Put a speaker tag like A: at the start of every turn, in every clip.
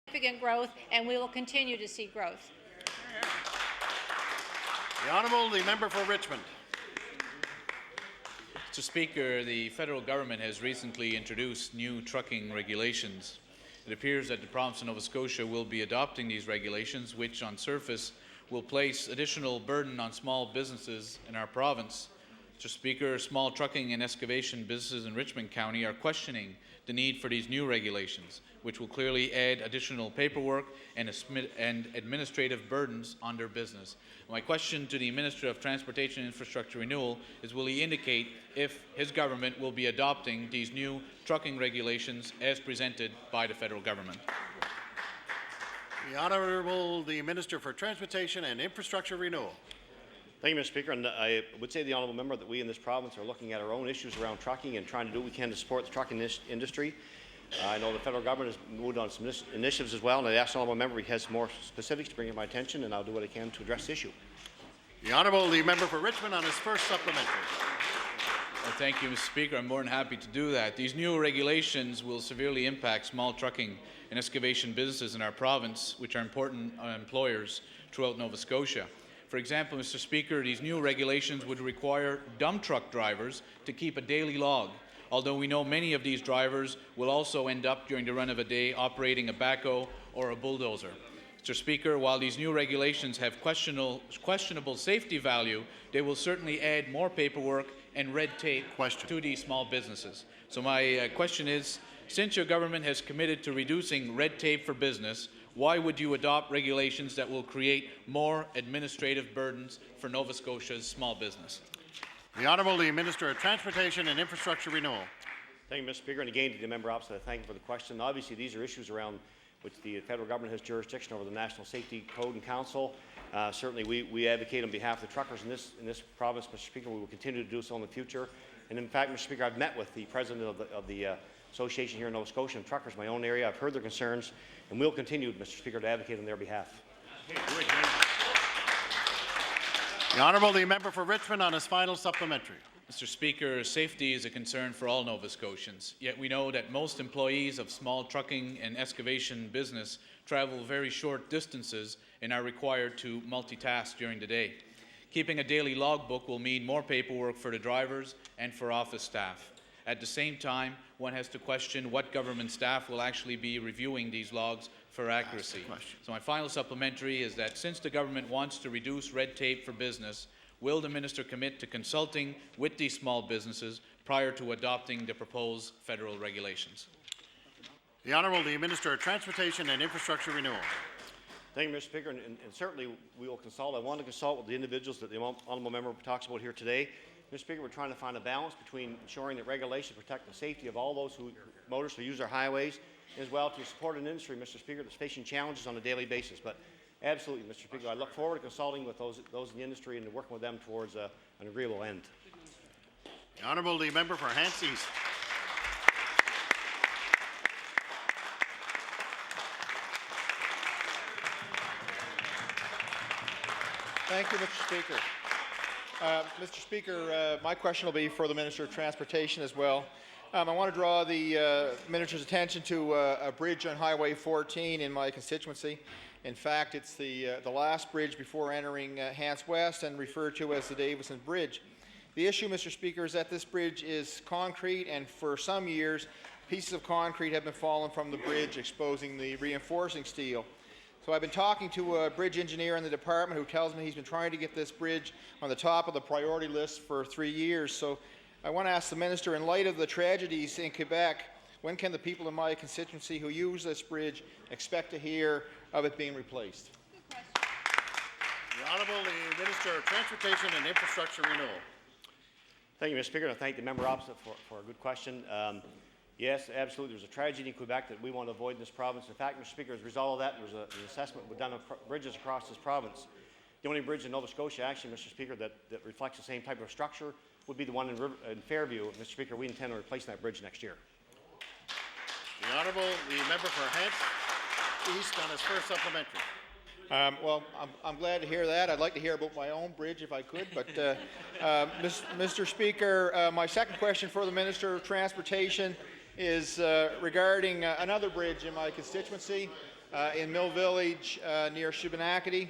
A: significant growth, and we will continue to see growth.
B: The Honourable, the member for Richmond.
C: Mr. Speaker, the federal government has recently introduced new trucking regulations. It appears that the province of Nova Scotia will be adopting these regulations, which on surface will place additional burden on small businesses in our province. Mr. Speaker, small trucking and excavation businesses in Richmond County are questioning the need for these new regulations, which will clearly add additional paperwork and administrative burdens on their business. My question to the Minister of Transportation and Infrastructure Renewal is, will he indicate if his government will be adopting these new trucking regulations as presented by the federal government?
B: The Honourable, the Minister for Transportation and Infrastructure Renewal.
D: Thank you, Mr. Speaker. And I would say to the honourable member that we in this province are looking at our own issues around trucking and trying to do what we can to support the trucking industry. I know the federal government has moved on some initiatives as well, and I ask the honourable member if he has more specifics to bring to my attention, and I'll do what I can to address the issue.
B: The Honourable, the member for Richmond on his first supplementary.
C: Well, thank you, Mr. Speaker. I'm more than happy to do that. These new regulations will severely impact small trucking and excavation businesses in our province, which are important employers throughout Nova Scotia. For example, Mr. Speaker, these new regulations would require dump truck drivers to keep a daily log, although we know many of these drivers will also end up during the run of a day operating a backhoe or a bulldozer. Mr. Speaker, while these new regulations have questionable safety value, they will certainly add more paperwork and red tape to these small businesses. So my question is, since your government has committed to reducing red tape for business, why would you adopt regulations that will create more administrative burdens for Nova Scotia's small business?
B: The Honourable, the Minister of Transportation and Infrastructure Renewal.
D: Thank you, Mr. Speaker. And again, to the member opposite, I thank you for the question. Obviously, these are issues around which the federal government has jurisdiction over the National Safety Code and Council. Certainly, we advocate on behalf of the truckers in this province, Mr. Speaker. We will continue to do so in the future. And in fact, Mr. Speaker, I've met with the president of the association here in Nova Scotia and truckers, my own area. I've heard their concerns, and we'll continue, Mr. Speaker, to advocate on their behalf.
B: The Honourable, the member for Richmond on his final supplementary.
C: Mr. Speaker, safety is a concern for all Nova Scotians, yet we know that most employees of small trucking and excavation business travel very short distances and are required to multitask during the day. Keeping a daily logbook will mean more paperwork for the drivers and for office staff. At the same time, one has to question what government staff will actually be reviewing these logs for accuracy. So my final supplementary is that since the government wants to reduce red tape for business, will the minister commit to consulting with these small businesses prior to adopting the proposed federal regulations?
B: The Honourable, the Minister of Transportation and Infrastructure Renewal.
D: Thank you, Mr. Speaker, and certainly we will consult. I want to consult with the individuals that the honourable member talks about here today. Mr. Speaker, we're trying to find a balance between ensuring that regulations protect the safety of all those motorists who use our highways, as well to support an industry, Mr. Speaker, that's facing challenges on a daily basis. But absolutely, Mr. Speaker, I look forward to consulting with those in the industry and working with them towards an agreeable end.
B: The Honourable, the member for Hants East.
E: Thank you, Mr. Speaker. Mr. Speaker, my question will be for the Minister of Transportation as well. I want to draw the Minister's attention to a bridge on Highway 14 in my constituency. In fact, it's the last bridge before entering Hants West and referred to as the Davison Bridge. The issue, Mr. Speaker, is that this bridge is concrete, and for some years, pieces of concrete have been falling from the bridge, exposing the reinforcing steel. So I've been talking to a bridge engineer in the department who tells me he's been trying to get this bridge on the top of the priority list for 3 years. So I want to ask the Minister, in light of the tragedies in Quebec, when can the people in my constituency who use this bridge expect to hear of it being replaced?
B: The Honourable, the Minister of Transportation and Infrastructure Renewal.
D: Thank you, Mr. Speaker, and I thank the member opposite for a good question. Yes, absolutely. There's a tragedy in Quebec that we want to avoid in this province. In fact, Mr. Speaker, as a result of that, there's an assessment done of bridges across this province. The only bridge in Nova Scotia, actually, Mr. Speaker, that reflects the same type of structure would be the one in Fairview. Mr. Speaker, we intend on replacing that bridge next year.
B: The Honourable, the member for Hants East on his first supplementary.
E: Well, I'm glad to hear that. I'd like to hear about my own bridge if I could. But, Mr. Speaker, my second question for the Minister of Transportation is regarding another bridge in my constituency. in Mill Village near Shubenacadie.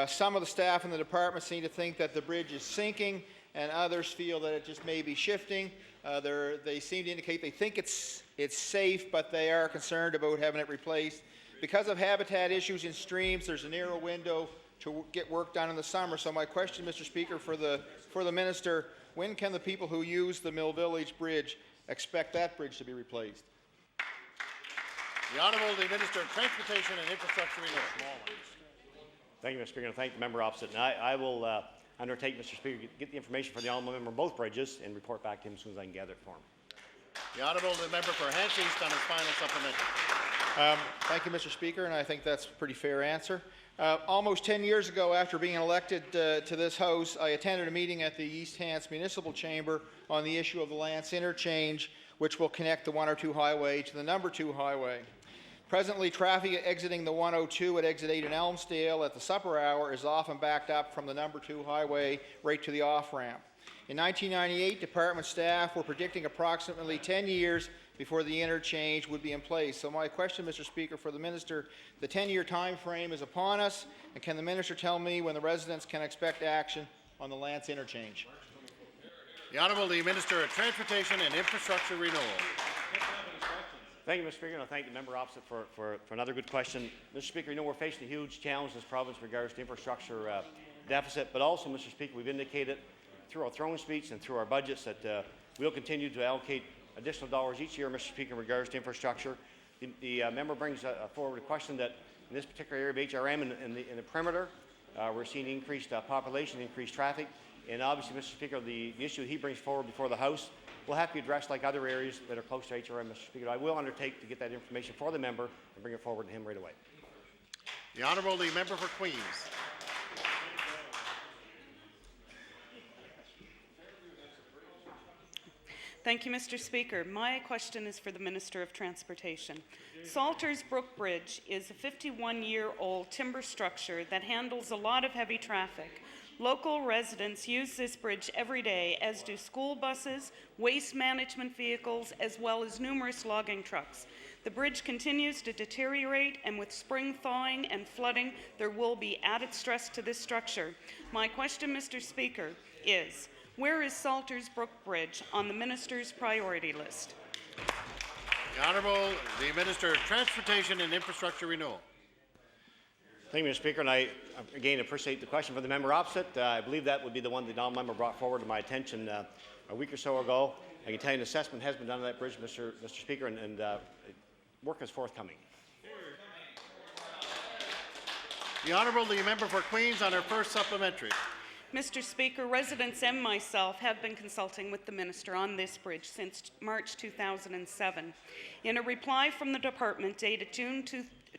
E: Some of the staff in the department seem to think that the bridge is sinking, and others feel that it just may be shifting. They seem to indicate they think it's safe, but they are concerned about having it replaced. Because of habitat issues in streams, there's a narrow window to get work done in the summer. So my question, Mr. Speaker, for the minister, when can the people who use the Mill Village Bridge expect that bridge to be replaced?
B: The Honourable the Minister of Transportation and Infrastructure Renewal.
D: Thank you, Mr. Speaker, and thank the member opposite. And I will undertake, Mr. Speaker, get the information for the honourable member on both bridges and report back to him as soon as I can gather it for him.
B: The Honourable the Member for Hants East on his final supplementary.
E: Thank you, Mr. Speaker, and I think that's a pretty fair answer. Almost 10 years ago, after being elected to this House, I attended a meeting at the East Hants Municipal Chamber on the issue of the Lance Interchange, which will connect the 102 highway to the number 2 highway. Presently, traffic exiting the 102 at exit 8 in Elmsdale at the supper hour is often backed up from the number 2 highway right to the off-ramp. In 1998, department staff were predicting approximately 10 years before the interchange would be in place. So my question, Mr. Speaker, for the minister, the 10-year time frame is upon us, and can the minister tell me when the residents can expect action on the Lance interchange?
B: The Honourable the Minister of Transportation and Infrastructure Renewal.
D: Thank you, Mr. Speaker, and I thank the member opposite for another good question. Mr. Speaker, you know we're facing a huge challenge in this province in regards to infrastructure deficit, but also, Mr. Speaker, we've indicated through our throne speech and through our budgets that we'll continue to allocate additional dollars each year, Mr. Speaker, in regards to infrastructure. The member brings forward a question that in this particular area of HRM in the perimeter, we're seeing increased population, increased traffic, and obviously, Mr. Speaker, the issue he brings forward before the House will have to be addressed like other areas that are close to HRM, Mr. Speaker. I will undertake to get that information for the member and bring it forward to him right away.
B: The Honourable the Member for Queens.
F: Thank you, Mr. Speaker. My question is for the Minister of Transportation. Salters Brook Bridge is a 51-year-old timber structure that handles a lot of heavy traffic. Local residents use this bridge every day, as do school buses, waste management vehicles, as well as numerous logging trucks. The bridge continues to deteriorate, and with spring thawing and flooding, there will be added stress to this structure. My question, Mr. Speaker, is where is Salters Brook Bridge on the minister's priority list?
B: The Honourable the Minister of Transportation and Infrastructure Renewal.
D: Thank you, Mr. Speaker, and I again appreciate the question for the member opposite. I believe that would be the one the honourable member brought forward to my attention a week or so ago. I can tell you an assessment has been done of that bridge, Mr. Speaker, and work is forthcoming.
B: The Honourable the Member for Queens on her first supplementary.
F: Mr. Speaker, residents and myself have been consulting with the minister on this bridge since March 2007. In a reply from the department dated June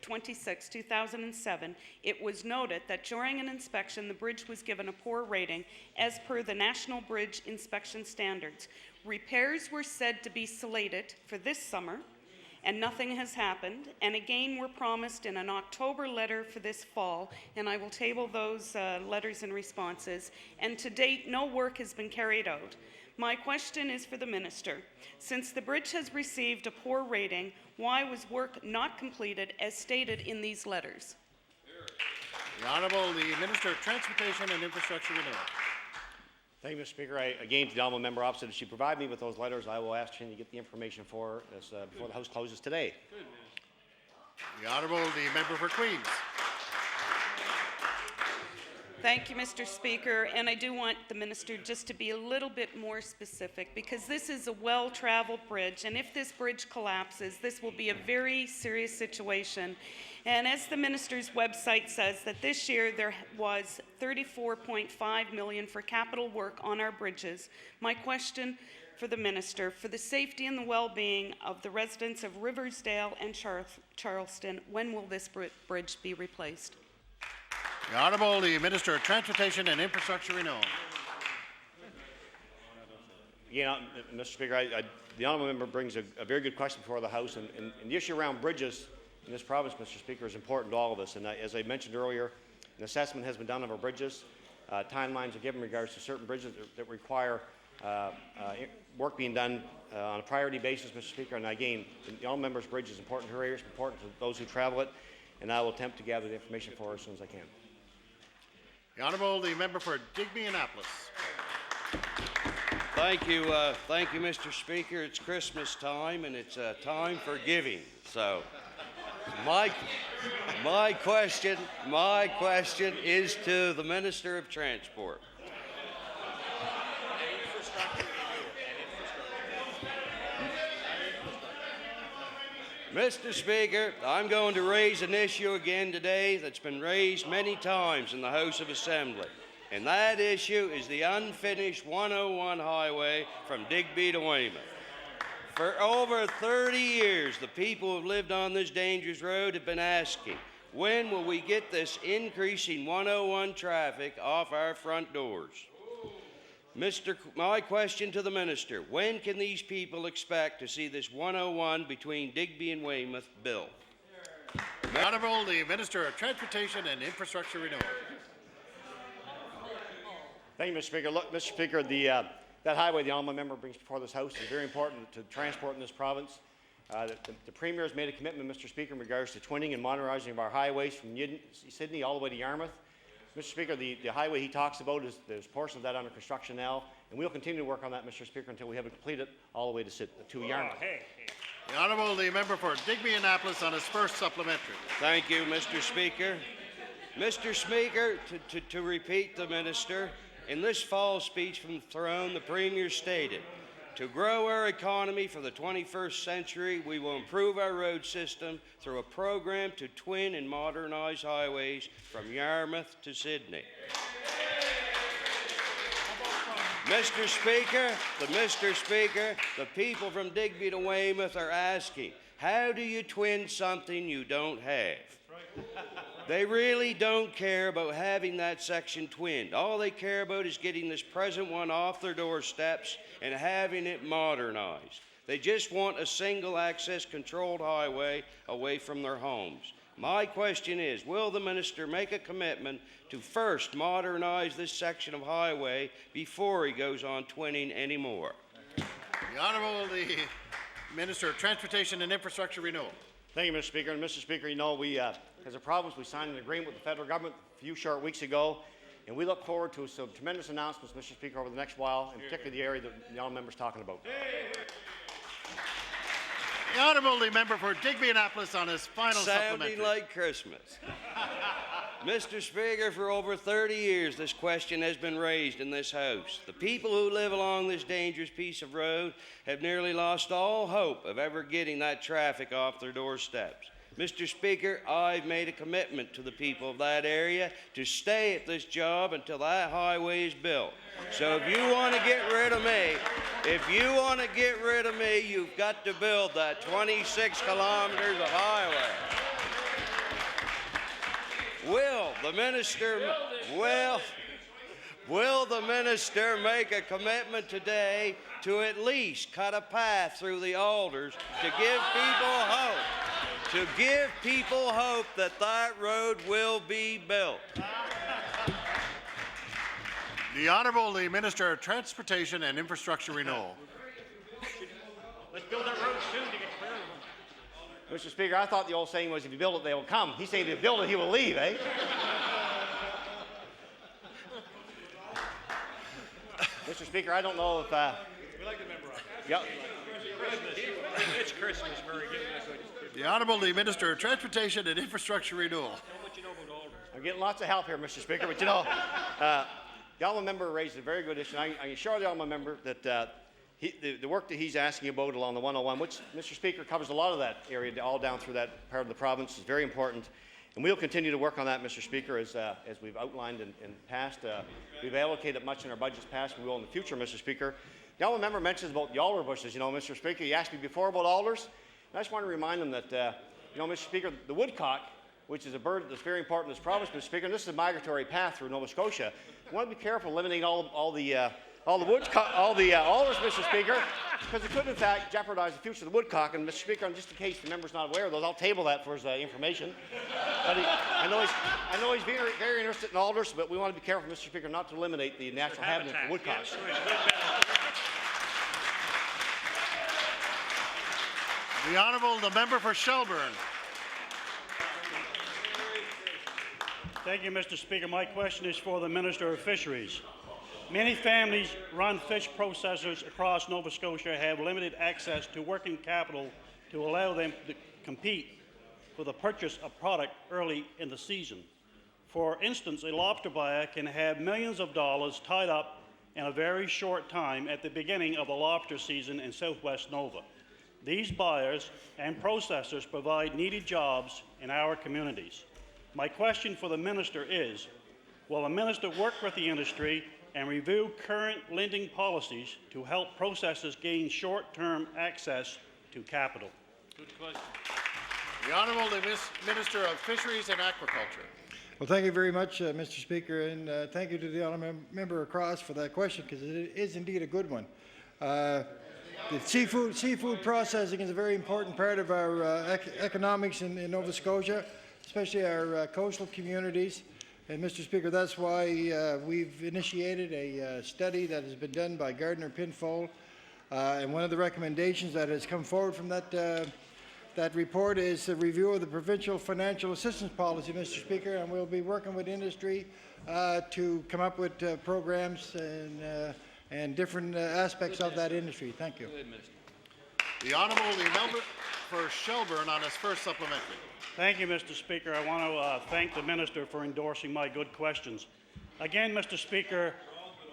F: 26, 2007, it was noted that during an inspection, the bridge was given a poor rating as per the National Bridge Inspection Standards. Repairs were said to be slated for this summer, and nothing has happened, and again were promised in an October letter for this fall, and I will table those letters and responses, and to date no work has been carried out. My question is for the minister. Since the bridge has received a poor rating, why was work not completed as stated in these letters?
B: The Honourable the Minister of Transportation and Infrastructure Renewal.
D: Thank you, Mr. Speaker. Again, to the honourable member opposite, if she provide me with those letters, I will ask her to get the information for us before the House closes today.
B: The Honourable the Member for Queens.
F: Thank you, Mr. Speaker, and I do want the minister just to be a little bit more specific, because this is a well-traveled bridge, and if this bridge collapses, this will be a very serious situation. And as the minister's website says, that this year there was $34.5 million for capital work on our bridges. My question for the minister, for the safety and the well-being of the residents of Riversdale and Charleston, when will this bridge be replaced?
B: The Honourable the Minister of Transportation and Infrastructure Renewal.
D: Again, Mr. Speaker, the honourable member brings a very good question before the House, and the issue around bridges in this province, Mr. Speaker, is important to all of us. And as I mentioned earlier, an assessment has been done of our bridges. Timelines are given in regards to certain bridges that require work being done on a priority basis, Mr. Speaker. And again, the honourable member's bridge is important to her area, it's important to those who travel it. and I will attempt to gather the information for her as soon as I can.
B: The Honourable, the member for Digby-Annapolis.
G: Thank you, Mr. Speaker. It's Christmas time, and it's time for giving. So, my question is to the Minister of Transport. Mr. Speaker, I'm going to raise an issue again today that's been raised many times in the House of Assembly. And that issue is the unfinished 101 highway from Digby to Weymouth. For over 30 years, the people who have lived on this dangerous road have been asking, when will we get this increasing 101 traffic off our front doors? My question to the Minister, when can these people expect to see this 101 between Digby and Weymouth built?
B: The Honourable, the Minister of Transportation and Infrastructure Renewal.
D: Thank you, Mr. Speaker. Look, Mr. Speaker, that highway the honourable member brings before this House is very important to transport in this province. The Premier has made a commitment, Mr. Speaker, in regards to twinning and modernising of our highways from Sydney all the way to Yarmouth. Mr. Speaker, the highway he talks about, there's portions of that under construction now, and we'll continue to work on that, Mr. Speaker, until we have it completed all the way to Yarmouth.
B: The Honourable, the member for Digby-Annapolis on his first supplementary.
G: Thank you, Mr. Speaker. Mr. Speaker, to repeat the Minister, in this fall speech from the throne, the Premier stated, to grow our economy for the 21st century, we will improve our road system through a program to twin and modernize highways from Yarmouth to Sydney. Mr. Speaker, the people from Digby to Weymouth are asking, how do you twin something you don't have? They really don't care about having that section twinned. All they care about is getting this present one off their doorsteps and having it modernized. They just want a single access controlled highway away from their homes. My question is, will the Minister make a commitment to first modernize this section of highway before he goes on twinning anymore?
B: The Honourable, the Minister of Transportation and Infrastructure Renewal.
D: Thank you, Mr. Speaker. And Mr. Speaker, you know, we, as a province, we signed an agreement with the federal government a few short weeks ago, and we look forward to some tremendous announcements, Mr. Speaker, over the next while, and particularly the area that the honourable member is talking about.
B: The Honourable, the member for Digby-Annapolis on his final supplementary.
G: Sounding like Christmas. Mr. Speaker, for over 30 years, this question has been raised in this House. The people who live along this dangerous piece of road have nearly lost all hope of ever getting that traffic off their doorsteps. Mr. Speaker, I've made a commitment to the people of that area to stay at this job until that highway is built. So if you want to get rid of me, you've got to build that 26 kilometers of highway. Will the Minister make a commitment today to at least cut a path through the alders to give people hope that that road will be built?
B: The Honourable, the Minister of Transportation and Infrastructure Renewal.
D: Let's build that road soon to get clear of them. Mr. Speaker, I thought the old saying was, if you build it, they will come. He's saying if you build it, he will leave, eh? Mr. Speaker, I don't know if...
H: We like the member up.
D: Yep.
H: It's Christmas. Very good.
B: The Honourable, the Minister of Transportation and Infrastructure Renewal.
H: What you know about Alders?
D: I'm getting lots of help here, Mr. Speaker, but you know, the honourable member raised a very good issue. I can assure the honourable member that the work that he's asking about along the 101, which, Mr. Speaker, covers a lot of that area, all down through that part of the province, is very important. And we'll continue to work on that, Mr. Speaker, as we've outlined in the past. We've allocated much in our budgets past, we will in the future, Mr. Speaker. The honourable member mentions about the alder bushes. You know, Mr. Speaker, you asked me before about alders. And I just want to remind them that, you know, Mr. Speaker, the woodcock, which is a bird that's very important in this province, Mr. Speaker, and this is a migratory path through Nova Scotia. We want to be careful eliminating all the alders, Mr. Speaker, because it could, in fact, jeopardize the future of the woodcock. And, Mr. Speaker, and just in case the member's not aware of those, I'll table that for his information. But I know he's very, very interested in alders, but we want to be careful, Mr. Speaker, not to eliminate the natural habitat for woodcocks.
H: Yes,
B: The Honourable, the member for Shelburne.
H: Thank you, Mr. Speaker. My question is for the Minister of Fisheries. Many families run fish processors across Nova Scotia have limited access to working capital to allow them to compete for the purchase of product early in the season. For instance, a lobster buyer can have millions of dollars tied up in a very short time at the beginning of the lobster season in southwest Nova. These buyers and processors provide needed jobs in our communities. My question for the minister is, will the minister work with the industry and review current lending policies to help processors gain short-term access to capital?
C: Good question.
B: The Honourable Minister of Fisheries and Aquaculture.
I: Well, thank you very much, Mr. Speaker, and thank you to the honourable member across for that question, because it is indeed a good one. The seafood processing is a very important part of our economics in Nova Scotia, especially our coastal communities. And Mr. Speaker, that's why we've initiated a study that has been done by Gardner Pinfold, and one of the recommendations that has come forward from that report is a review of the provincial financial assistance policy, Mr. Speaker, and we'll be working with industry to come up with programs and different aspects of that industry. Thank you.
B: The Honourable Member for Shelburne on his first supplementary.
H: Thank you, Mr. Speaker. I want to thank the minister for endorsing my good questions. Again, Mr. Speaker,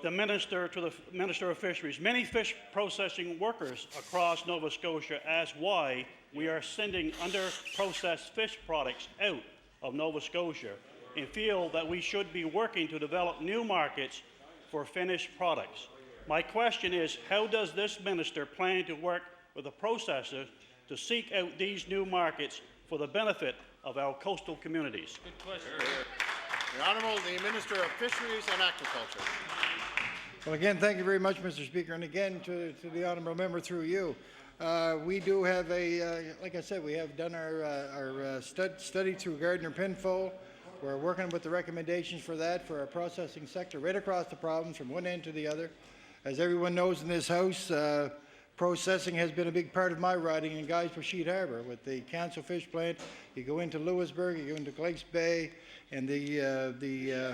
H: to the Minister of Fisheries, many fish processing workers across Nova Scotia ask why we are sending under-processed fish products out of Nova Scotia and feel that we should be working to develop new markets for finished products. My question is, how does this minister plan to work with the processors to seek out these new markets for the benefit of our coastal communities?
C: Good question.
B: The Honourable Minister of Fisheries and Aquaculture.
I: Well, again, thank you very much, Mr. Speaker, and again to the honourable member through you. We do have like I said, we have done our study through Gardner Pinfold. We're working with the recommendations for that for our processing sector right across the province from one end to the other. As everyone knows in this House, processing has been a big part of my riding in Guys-Sheet Harbour. With the Council Fish Plant, you go into Lewisburg, you go into Glace Bay, and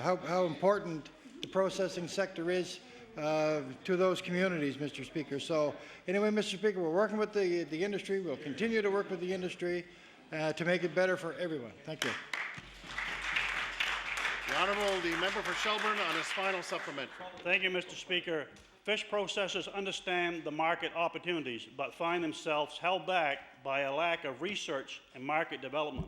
I: how important the processing sector is to those communities, Mr. Speaker. So anyway, Mr. Speaker, we're working with the industry. We'll continue to work with the industry to make it better for everyone. Thank you.
B: The Honourable Member for Shelburne on his final supplementary.
H: Thank you, Mr. Speaker. Fish processors understand the market opportunities, but find themselves held back by a lack of research and market development.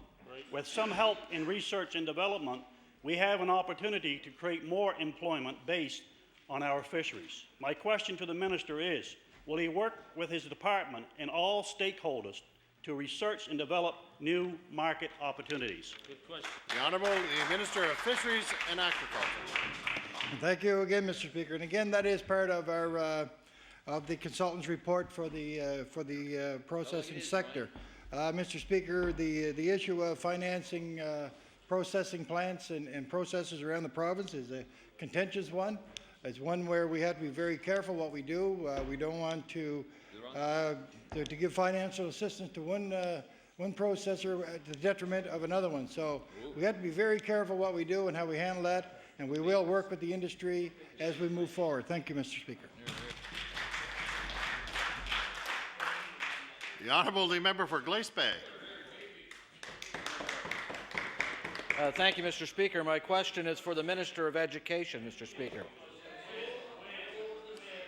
H: With some help in research and development, we have an opportunity to create more employment based on our fisheries. My question to the minister is, will he work with his department and all stakeholders to research and develop new market opportunities?
C: Good question.
B: The Honourable Minister of Fisheries and Aquaculture.
I: Thank you again, Mr. Speaker. And again, that is part of our of the consultant's report for the processing sector. Mr. Speaker, the issue of financing processing plants and processors around the province is a contentious one. It's one where we have to be very careful what we do. We don't want to give financial assistance to one processor at the detriment of another one. So we have to be very careful what we do and how we handle that, and we will work with the industry as we move forward. Thank you, Mr. Speaker.
B: The Honourable Member for Glace Bay.
J: Thank you, Mr. Speaker. My question is for the Minister of Education, Mr. Speaker.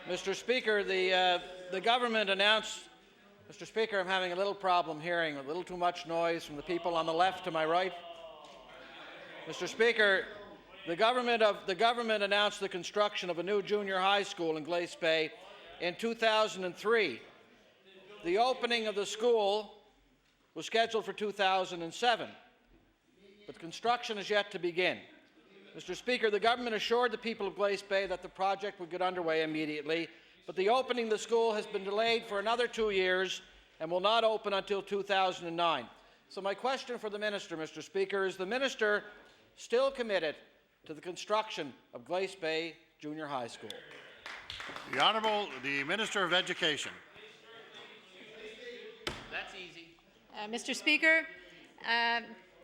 J: Mr. Speaker, the government announced, Mr. Speaker, I'm having a little problem hearing, a little too much noise from the people on the left to my right. Mr. Speaker, the government announced the construction of a new junior high school in Glace Bay in 2003. The opening of the school was scheduled for 2007, but construction is yet to begin. Mr. Speaker, the government assured the people of Glace Bay that the project would get underway immediately, but the opening of the school has been delayed for another 2 years and will not open until 2009. So my question for the minister, Mr. Speaker, is the minister still committed to the construction of Glace Bay Junior High School?
B: The Honourable Minister of Education.
C: That's easy.
A: Mr. Speaker,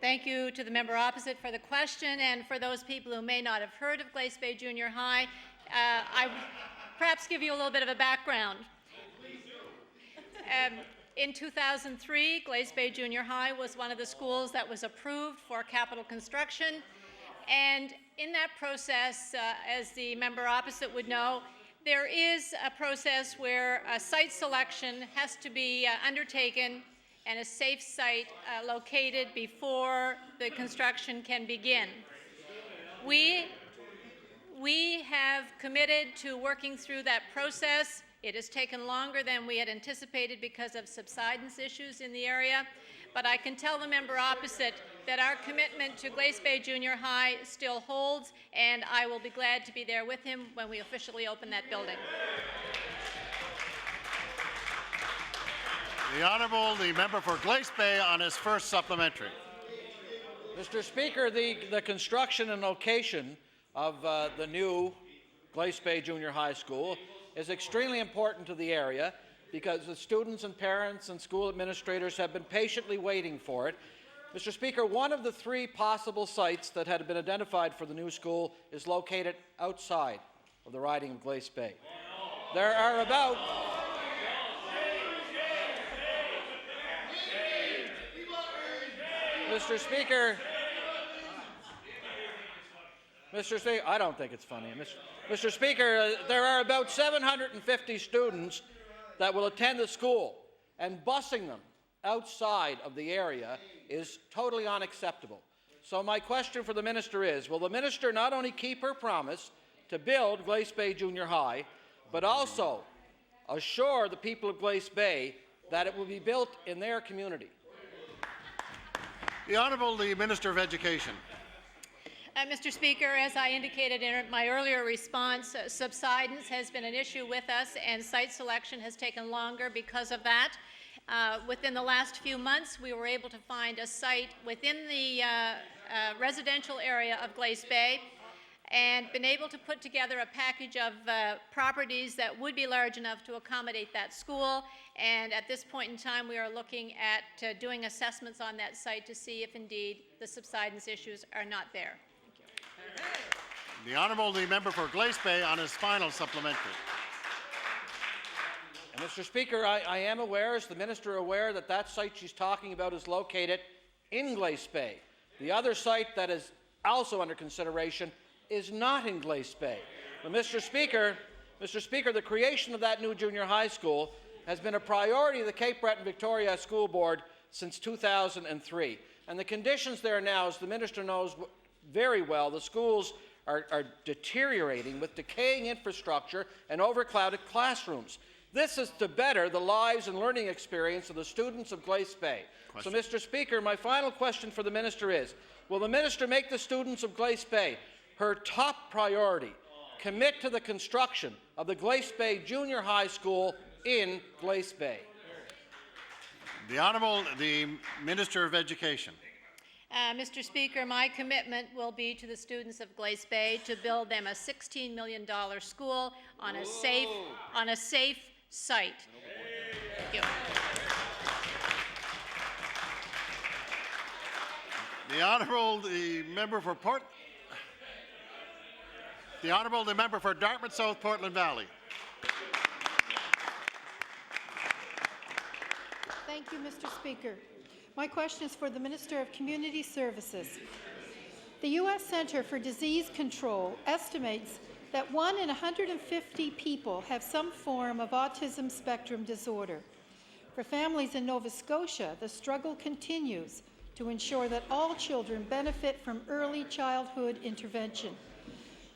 A: Thank you to the member opposite for the question, and for those people who may not have heard of Glace Bay Junior High, I perhaps give you a little bit of a background. In 2003, Glace Bay Junior High was one of the schools that was approved for capital construction, and in that process, as the member opposite would know, there is a process where a site selection has to be undertaken and a safe site located before the construction can begin. We have committed to working through that process. It has taken longer than we had anticipated because of subsidence issues in the area, but I can tell the member opposite that our commitment to Glace Bay Junior High still holds, and I will be glad to be there with him when we officially open that building.
B: The Honourable, the member for Glace Bay on his first supplementary.
J: Mr. Speaker, the construction and location of the new Glace Bay Junior High School is extremely important to the area because the students and parents and school administrators have been patiently waiting for it. Mr. Speaker, one of the 3 possible sites that had been identified for the new school is located outside of the riding of Glace Bay. There are about Mr. Speaker, I don't think it's funny. Mr. Speaker, there are about 750 students that will attend the school, and busing them outside of the area is totally unacceptable. So my question for the minister is, will the minister not only keep her promise to build Glace Bay Junior High, but also assure the people of Glace Bay that it will be built in their community?
B: The Honourable, the Minister of Education.
A: Mr. Speaker, as I indicated in my earlier response, subsidence has been an issue with us, and site selection has taken longer because of that. Within the last few months, we were able to find a site within the residential area of Glace Bay and been able to put together a package of properties that would be large enough to accommodate that school. And at this point in time, we are looking at doing assessments on that site to see if indeed the subsidence issues are not there. Thank you.
B: The Honourable, the member for Glace Bay on his final supplementary.
J: And Mr. Speaker, I am aware, is the minister aware, that that site she's talking about is located in Glace Bay. The other site that is also under consideration is not in Glace Bay. But Mr. Speaker, the creation of that new junior high school has been a priority of the Cape Breton Victoria School Board since 2003. And the conditions there now, as the minister knows very well, the schools are deteriorating with decaying infrastructure and overcrowded classrooms. This is to better the lives and learning experience of the students of Glace Bay. So, Mr. Speaker, my final question for the minister is, will the minister make the students of Glace Bay her top priority, commit to the construction of the Glace Bay Junior High School in Glace Bay?
B: The Honourable, the Minister of Education.
A: Mr. Speaker, my commitment will be to the students of Glace Bay to build them a $16 million school on a safe site. Thank you.
B: The Honourable, the member for The Honourable, the member for Dartmouth South, Portland Valley.
K: Thank you, Mr. Speaker. My question is for the Minister of Community Services. The U.S. Centre for Disease Control estimates that 1 in 150 people have some form of autism spectrum disorder. For families in Nova Scotia, the struggle continues to ensure that all children benefit from early childhood intervention.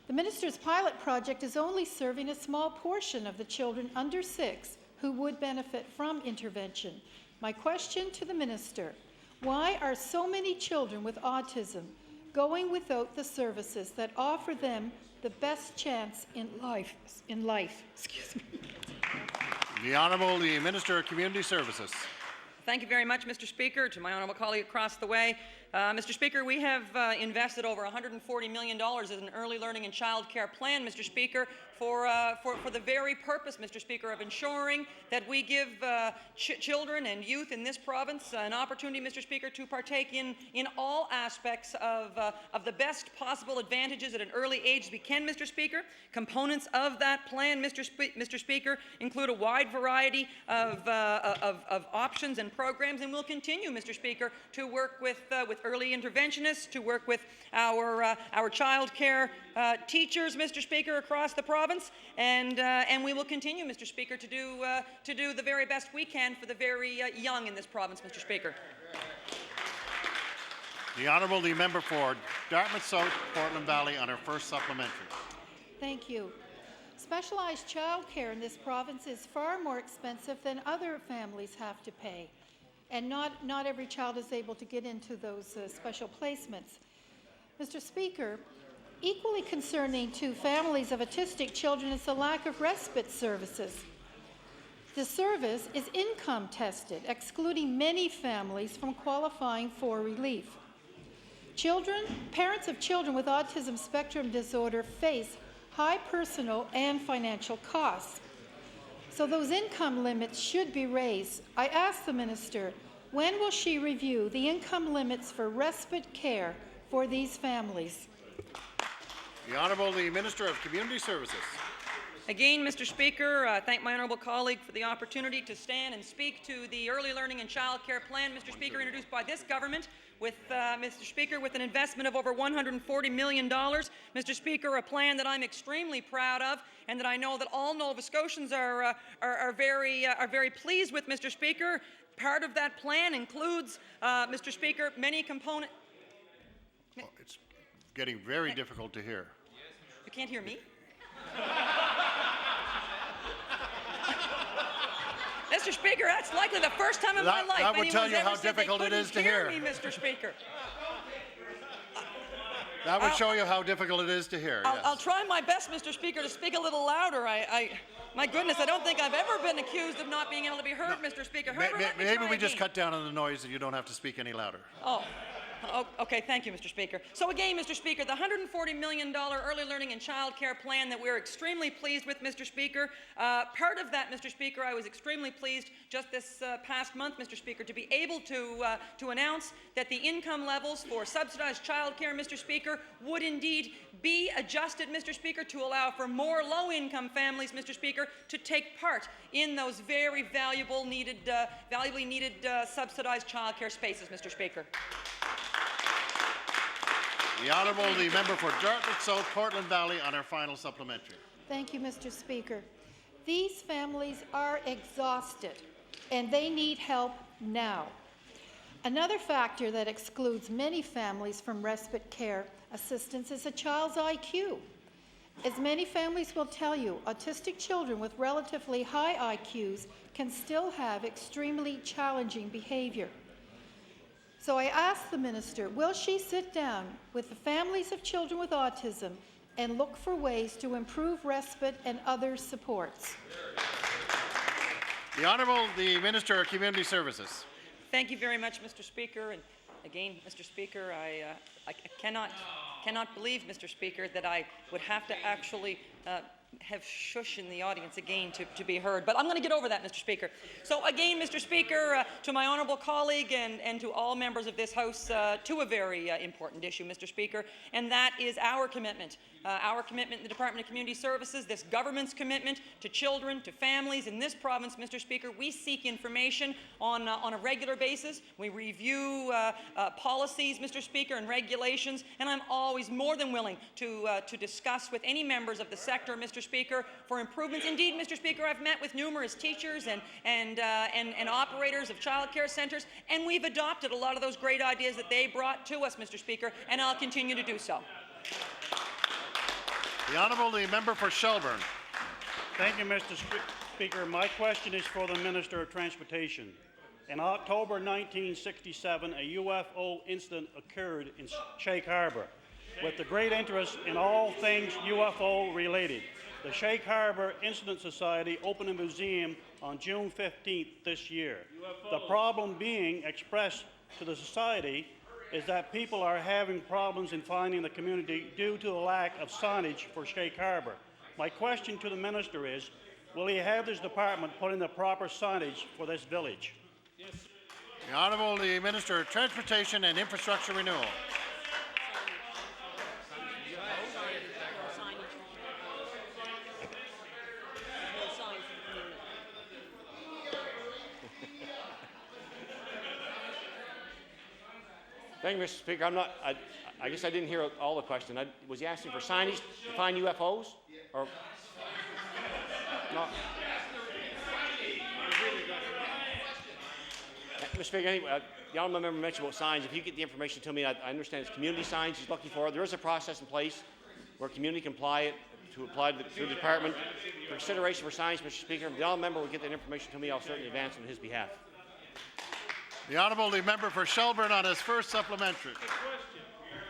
K: The Minister's pilot project is only serving a small portion of the children under 6 who would benefit from intervention. My question to the Minister, why are so many children with autism going without the services that offer them the best chance in life? Excuse me.
B: The Honourable, the Minister of Community Services.
L: Thank you very much, Mr. Speaker. To my honourable colleague across the way, Mr. Speaker, we have invested over $140 million as an early learning and child care plan, Mr. Speaker, for the very purpose, Mr. Speaker, of ensuring that we give children and youth in this province an opportunity, Mr. Speaker, to partake in all aspects of the best possible advantages at an early age we can, Mr. Speaker. Components of that plan, Mr. Speaker, include a wide variety of options and programs, and we'll continue, Mr. Speaker, to work with early interventionists, to work with our child care teachers, Mr. Speaker, across the province, and we will continue, Mr. Speaker, to do the very best we can for the very young in this province, Mr. Speaker.
B: The Honourable, the member for Dartmouth South, Portland Valley, on her first supplementary.
K: Thank you. Specialized child care in this province is far more expensive than other families have to pay, and not every child is able to get into those special placements. Mr. Speaker, equally concerning to families of autistic children is the lack of respite services. The service is income tested, excluding many families from qualifying for relief. Parents of children with autism spectrum disorder face high personal and financial costs. So those income limits should be raised. I ask the Minister, when will she review the income limits for respite care for these families?
B: The Honourable, the Minister of Community Services.
L: Again, Mr. Speaker, I thank my honourable colleague for the opportunity to stand and speak to the early learning and child care plan, Mr. Speaker, introduced by this government with, Mr. Speaker, with an investment of over $140 million. Mr. Speaker, a plan that I'm extremely proud of and that I know that all Nova Scotians are very pleased with, Mr. Speaker. Part of that plan includes, Mr. Speaker, many components.
B: Oh, it's getting very difficult to hear.
L: You can't hear me? Mr. Speaker, that's likely the first time in my life
B: that would tell
L: anyone's
B: you
L: ever
B: how
L: said they
B: difficult it
L: couldn't
B: is to
L: hear
B: hear.
L: me, Mr. Speaker.
B: That would show you how difficult it is to hear.
L: I'll try my best, Mr. Speaker, to speak a little louder. My goodness, I don't think I've ever been accused of not being able to be heard, Mr. Speaker. However, let me
B: Maybe
L: try
B: we just
L: again.
B: cut down on the noise and you don't have to speak any louder.
L: Oh, okay, thank you, Mr. Speaker. So again, Mr. Speaker, the $140 million early learning and child care plan that we're extremely pleased with, Mr. Speaker. Part of that, Mr. Speaker, I was extremely pleased just this past month, Mr. Speaker, to be able to announce that the income levels for subsidized child care, Mr. Speaker, would indeed be adjusted, Mr. Speaker, to allow for more low-income families, Mr. Speaker, to take part in those very valuably needed subsidized child care spaces, Mr. Speaker.
B: The Honourable, the member for Dartmouth South, Portland Valley, on her final supplementary.
K: Thank you, Mr. Speaker. These families are exhausted, and they need help now. Another factor that excludes many families from respite care assistance is a child's IQ. As many families will tell you, autistic children with relatively high IQs can still have extremely challenging behavior. So I ask the Minister, will she sit down with the families of children with autism and look for ways to improve respite and other supports?
B: The Honourable, the Minister of Community Services.
L: Thank you very much, Mr. Speaker. And again, Mr. Speaker, I cannot believe, Mr. Speaker, that I would have to actually have shush in the audience again to be heard. But I'm going to get over that, Mr. Speaker. So again, Mr. Speaker, to my honourable colleague and to all members of this House, to a very important issue, Mr. Speaker, and that is our commitment in the Department of Community Services, this government's commitment to children, to families in this province, Mr. Speaker. We seek information on a regular basis. We review policies, Mr. Speaker, and regulations, and I'm always more than willing to discuss with any members of the sector, Mr. Speaker, for improvements. Indeed, Mr. Speaker, I've met with numerous teachers and operators of child care centres, and we've adopted a lot of those great ideas that they brought to us, Mr. Speaker, and I'll continue to do so.
B: The Honourable, the member for Shelburne.
H: Thank you, Mr. Speaker. My question is for the Minister of Transportation. In October 1967, a UFO incident occurred in Shake Harbour. With the great interest in all things UFO related, the Shake Harbour Incident Society opened a museum on June 15th this year. The problem being expressed to the Society is that people are having problems in finding the community due to the lack of signage for Shake Harbor. My question to the minister is, will he have this department put in the proper signage for this village?
B: The Honourable the Minister of Transportation and Infrastructure Renewal.
D: Thank you, Mr. Speaker. I guess I didn't hear all the question. Was he asking for signage to find UFOs? Or no? Mr. Speaker, anyway, the honourable member mentioned about signs. If you get the information to me, I understand it's community signs he's looking for. There is a process in place where community can apply to the department. For consideration for signs, Mr. Speaker, if the honourable member will get that information to me, I'll certainly advance on his behalf.
B: The Honourable the Member for Shelburne on his first supplementary.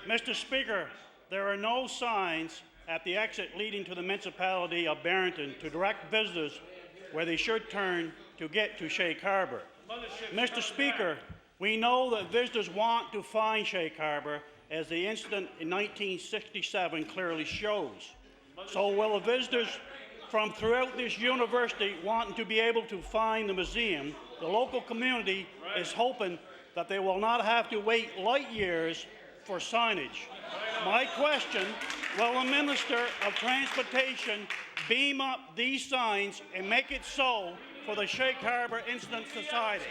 H: Mr. Speaker, there are no signs at the exit leading to the municipality of Barrington to direct visitors where they should turn to get to Shake Harbor. Mr. Speaker, we know that visitors want to find Shake Harbor, as the incident in 1967 clearly shows. So will the visitors from throughout this university wanting to be able to find the museum? The local community is hoping that they will not have to wait light years for signage. My question, will the Minister of Transportation beam up these signs and make it so for the Shake Harbor Incident Society?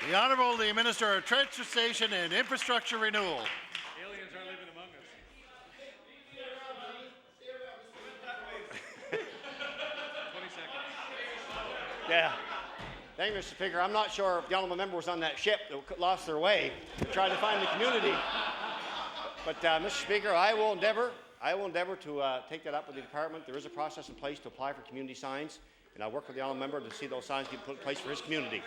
B: The Honourable the Minister of Transportation and Infrastructure Renewal.
M: Aliens are living among us. 20 seconds.
D: Yeah. Thank you, Mr. Speaker. I'm not sure if the honourable member was on that ship that lost their way to try to find the community. But, Mr. Speaker, I will endeavour to take that up with the department. There is a process in place to apply for community signs, and I'll work with the honourable member to see those signs get put in place for his community.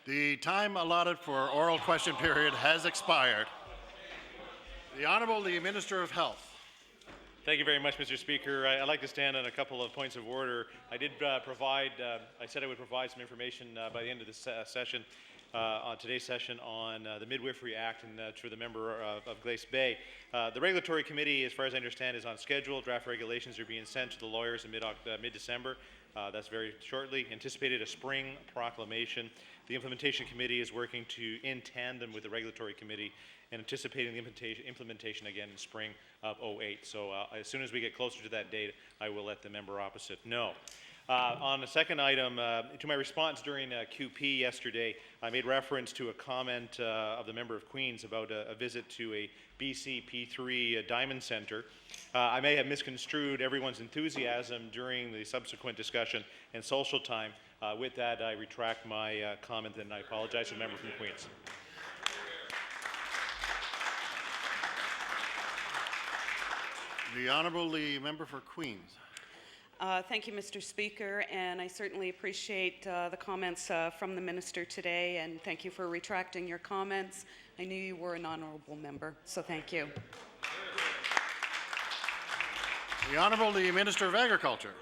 B: The time allotted for oral question period has expired. The Honourable the Minister of Health.
M: Thank you very much, Mr. Speaker. I'd like to stand on a couple of points of order. I did I said I would provide some information by the end of this session, on today's session, on the Midwifery Act and through the member of Glace Bay. The Regulatory Committee, as far as I understand, is on schedule. Draft regulations are being sent to the lawyers in mid-December. That's very shortly. Anticipated a spring proclamation. The Implementation Committee is working in tandem with the Regulatory Committee and anticipating the implementation again in spring of 2008. So as soon as we get closer to that date, I will let the member opposite know. On the second item, to my response during QP yesterday, I made reference to a comment of the member of Queens about a visit to a BC P3 Diamond Center. I may have misconstrued everyone's enthusiasm during the subsequent discussion and social time. With that, I retract my comment and I apologize to the member from Queens.
B: The Honourable the Member for Queens.
F: Thank you, Mr. Speaker, and I certainly appreciate the comments from the Minister today, and thank you for retracting your comments. I knew you were an honourable member, so thank you.
B: The Honourable the Minister of Agriculture.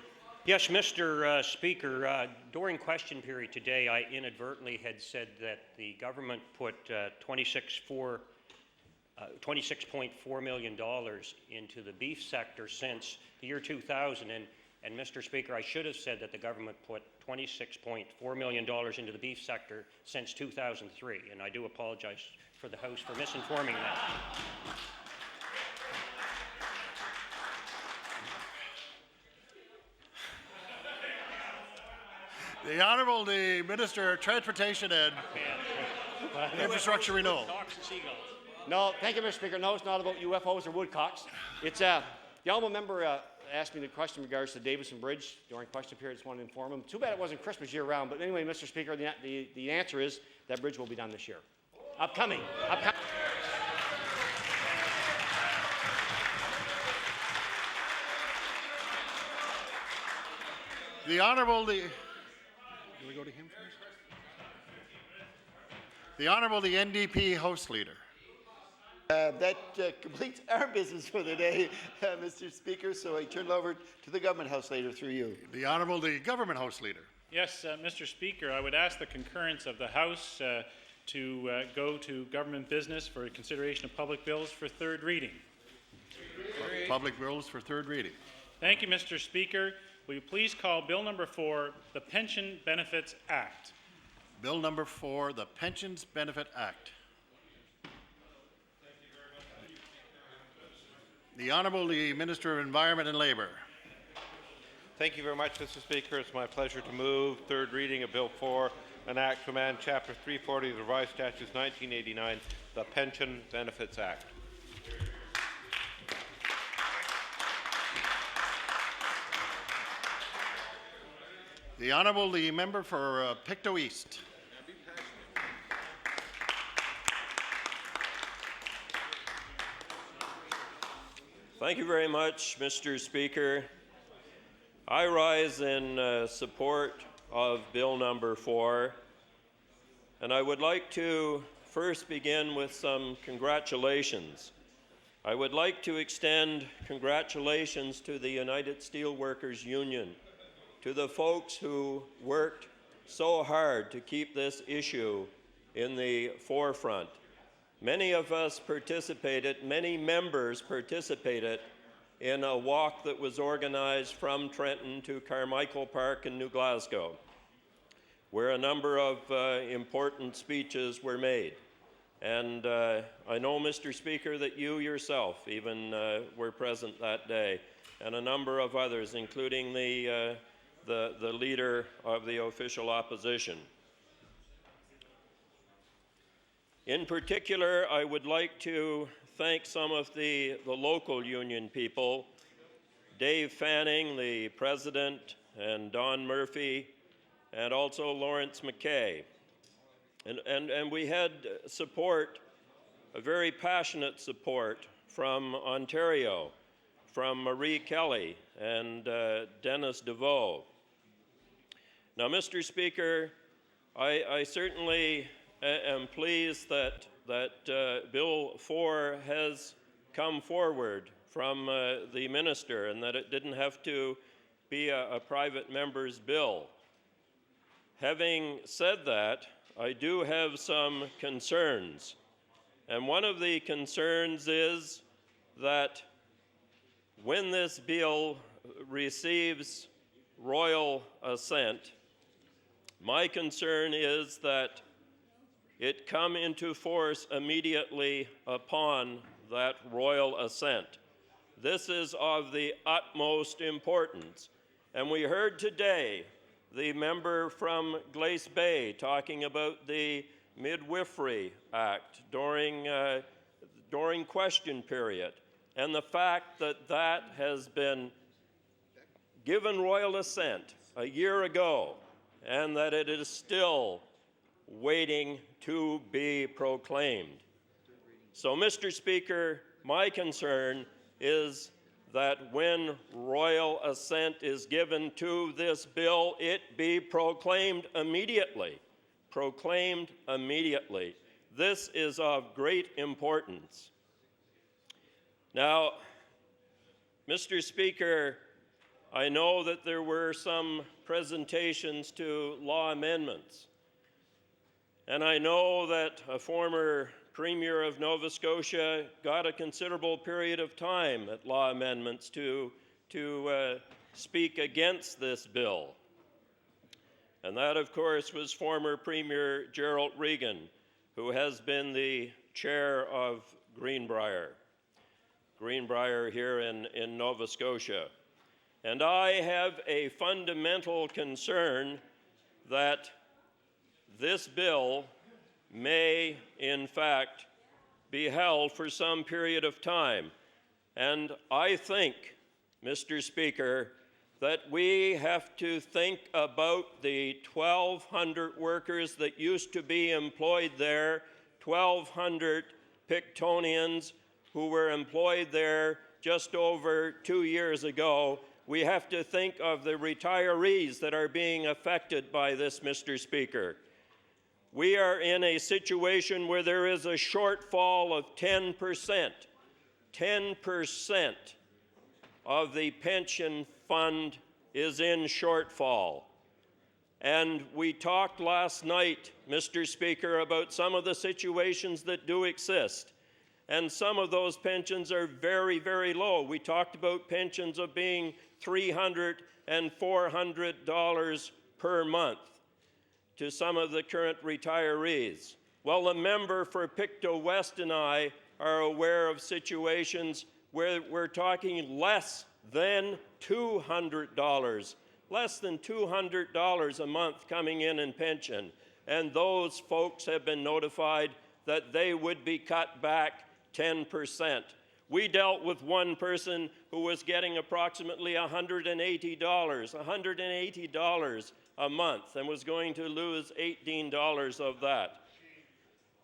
N: Yes, Mr. Speaker, during question period today, I inadvertently had said that the government put $26.4 million into the beef sector since the year 2000. And Mr. Speaker, I should have said that the government put $26.4 million into the beef sector since 2003. And I do apologize for the House for misinforming that.
B: The Honourable the Minister of Transportation and Infrastructure Renewal.
D: No, thank you, Mr. Speaker. No, it's not about UFOs or woodcocks. It's the honourable member asked me the question in regards to Davison Bridge during question period. Just wanted to inform him. Too bad it wasn't Christmas year-round. But anyway, Mr. Speaker, the answer is that bridge will be done this year. Upcoming.
B: The Honourable the... Do we go to him first? The Honourable the NDP House Leader.
O: That completes our business for the day, Mr. Speaker, so I turn it over to the Government House Leader through you.
B: The Honourable the Government House Leader.
P: Yes, Mr. Speaker, I would ask the concurrence of the House to go to government business for consideration of public bills for third reading.
B: Public bills for third reading.
P: Thank you, Mr. Speaker. Will you please call Bill number 4, the Pension Benefits Act?
B: Bill number 4, the Pensions Benefit Act. The Honourable the Minister of Environment and Labour.
Q: Thank you very much, Mr. Speaker. It's my pleasure to move third reading of Bill 4, an act to amend Chapter 340 of the Revised Statutes 1989, the Pension Benefits Act.
B: The Honourable the Member for Pictou East.
R: Thank you very much, Mr. Speaker. I rise in support of Bill number 4, and I would like to first begin with some congratulations. I would like to extend congratulations to the United Steelworkers Union, to the folks who worked so hard to keep this issue in the forefront. Many of us participated, many members participated in a walk that was organized from Trenton to Carmichael Park in New Glasgow, where a number of important speeches were made. And I know, Mr. Speaker, that you yourself even were present that day, and a number of others, including the leader of the official opposition. In particular, I would like to thank some of the local union people, Dave Fanning, the president, and Don Murphy, and also Lawrence McKay. And we had support, a very passionate support from Ontario, from Marie Kelly and Dennis DeVoe. Now, Mr. Speaker, I certainly am pleased that Bill 4 has come forward from the minister and that it didn't have to be a private member's bill. Having said that, I do have some concerns. And one of the concerns is that when this bill receives royal assent, my concern is that it come into force immediately upon that royal assent. This is of the utmost importance. And we heard today the member from Glace Bay talking about the Midwifery Act during question period, and the fact that that has been given royal assent a year ago, and that it is still waiting to be proclaimed. So, Mr. Speaker, my concern is that when royal assent is given to this bill, it be proclaimed immediately. Proclaimed immediately. This is of great importance. Now, Mr. Speaker, I know that there were some presentations to law amendments. And I know that a former Premier of Nova Scotia got a considerable period of time at law amendments to speak against this bill. And that, of course, was former Premier Gerald Regan, who has been the chair of Greenbrier here in Nova Scotia. And I have a fundamental concern that this bill may, in fact, be held for some period of time. And I think, Mr. Speaker, that we have to think about the 1,200 workers that used to be employed there, 1,200 Pictonians who were employed there just over 2 years ago. We have to think of the retirees that are being affected by this, Mr. Speaker. We are in a situation where there is a shortfall of 10%. 10% of the pension fund is in shortfall. And we talked last night, Mr. Speaker, about some of the situations that do exist. And some of those pensions are very, very low. We talked about pensions of being $300 and $400 per month to some of the current retirees. Well, the member for Pictou West and I are aware of situations where we're talking less than $200, less than $200 a month coming in pension. And those folks have been notified that they would be cut back 10%. We dealt with one person who was getting approximately $180 a month and was going to lose $18 of that.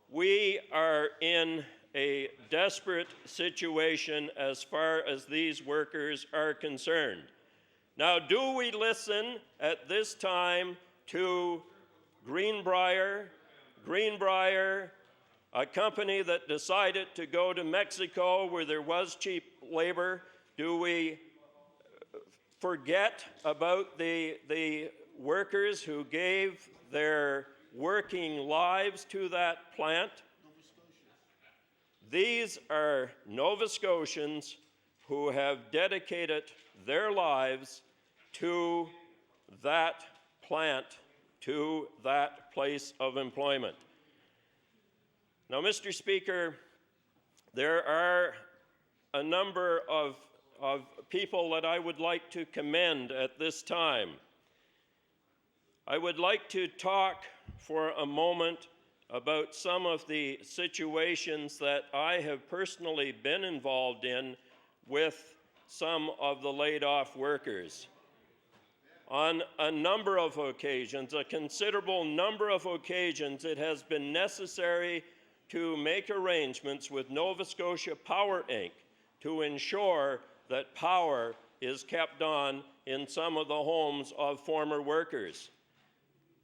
R: We are in a desperate situation as far as these workers are concerned. Now, do we listen at this time to Greenbrier, a company that decided to go to Mexico where there was cheap labor? Do we forget about the workers who gave their working lives to that plant? These are Nova Scotians who have dedicated their lives to that plant, to that place of employment. Now, Mr. Speaker, there are a number of people that I would like to commend at this time. I would like to talk for a moment about some of the situations that I have personally been involved in with some of the laid-off workers. On a number of occasions, a considerable number of occasions, it has been necessary to make arrangements with Nova Scotia Power Inc. to ensure that power is kept on in some of the homes of former workers.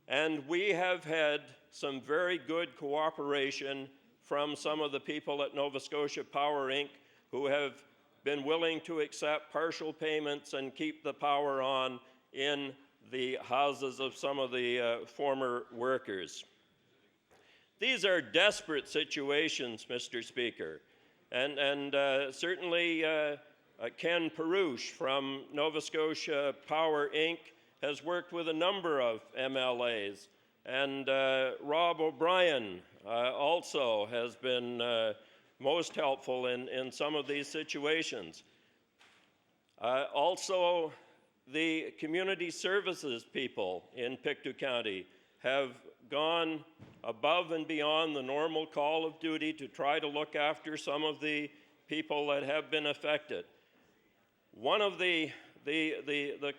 R: And we have had some very good cooperation from some of the people at Nova Scotia Power Inc. who have been willing to accept partial payments and keep the power on in the houses of some of the former workers. These are desperate situations, Mr. Speaker, and certainly Ken Perouche from Nova Scotia Power Inc. has worked with a number of MLAs, and Rob O'Brien also has been most helpful in some of these situations. Also, the community services people in Pictou County have gone above and beyond the normal call of duty to try to look after some of the people that have been affected. One of the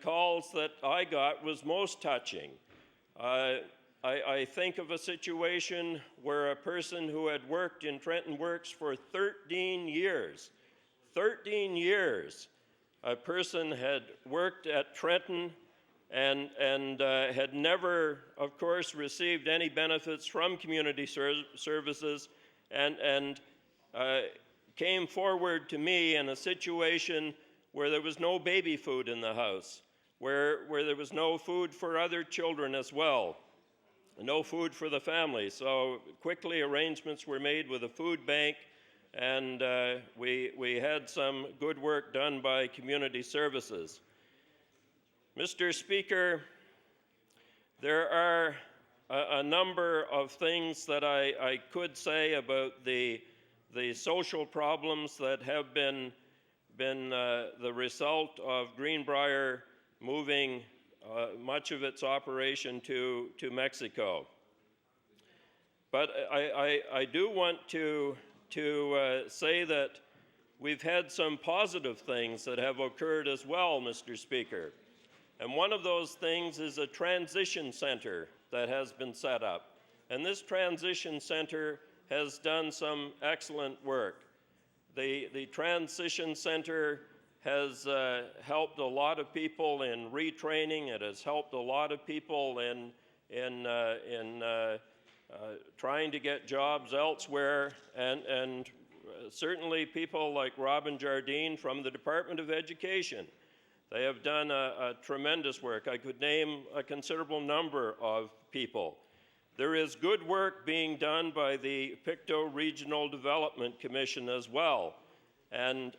R: calls that I got was most touching. I think of a situation where a person who had worked in Trenton Works for 13 years, a person had worked at Trenton and had never, of course, received any benefits from community services, and came forward to me in a situation where there was no baby food in the house, where there was no food for other children as well, no food for the family. So quickly arrangements were made with a food bank, and we had some good work done by community services. Mr. Speaker, there are a number of things that I could say about the social problems that have been the result of Greenbrier moving much of its operation to Mexico. But I do want to say that we've had some positive things that have occurred as well, Mr. Speaker. And one of those things is a transition center that has been set up. And this transition center has done some excellent work. The transition center has helped a lot of people in retraining. It has helped a lot of people in trying to get jobs elsewhere, and certainly people like Robin Jardine from the Department of Education. They have done a tremendous work. I could name a considerable number of people. There is good work being done by the Pictou Regional Development Commission as well. And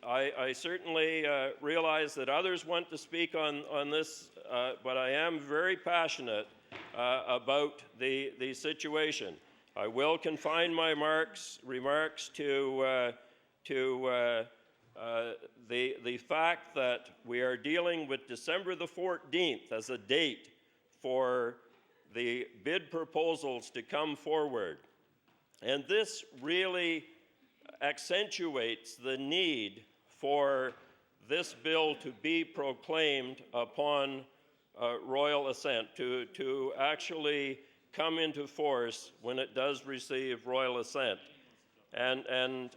R: I certainly realize that others want to speak on this, but I am very passionate about the situation. I will confine my remarks to the fact that we are dealing with December the 14th as a date for the bid proposals to come forward. And this really accentuates the need for this bill to be proclaimed upon royal assent, to actually come into force when it does receive royal assent. And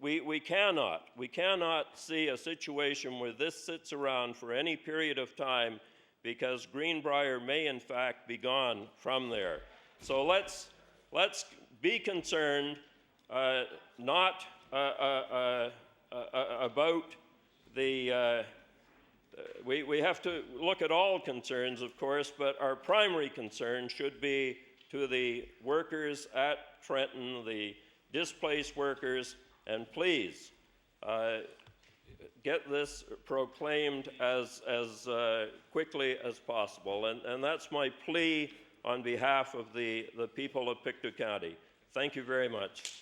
R: we cannot see a situation where this sits around for any period of time, because Greenbrier may in fact be gone from there. So let's be concerned not about the we have to look at all concerns, of course, but our primary concern should be to the workers at Trenton, the displaced workers, and please get this proclaimed as quickly as possible. And that's my plea on behalf of the people of Pictou County. Thank you very much.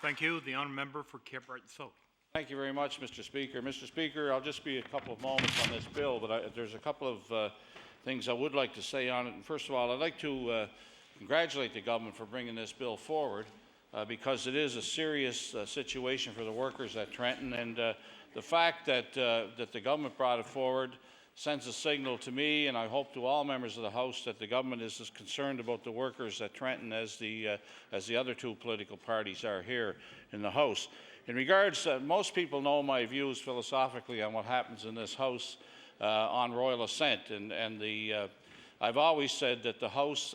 S: Thank you. The honourable member for Cape Breton South.
T: Thank you very much, Mr. Speaker. Mr. Speaker, I'll just be a couple of moments on this bill, but there's a couple of things I would like to say on it. And first of all, I'd like to congratulate the government for bringing this bill forward because it is a serious situation for the workers at Trenton. And the fact that the government brought it forward sends a signal to me, and I hope to all members of the House, that the government is as concerned about the workers at Trenton as the other two political parties are here in the House. In regards, most people know my views philosophically on what happens in this House on royal assent, and I've always said that the House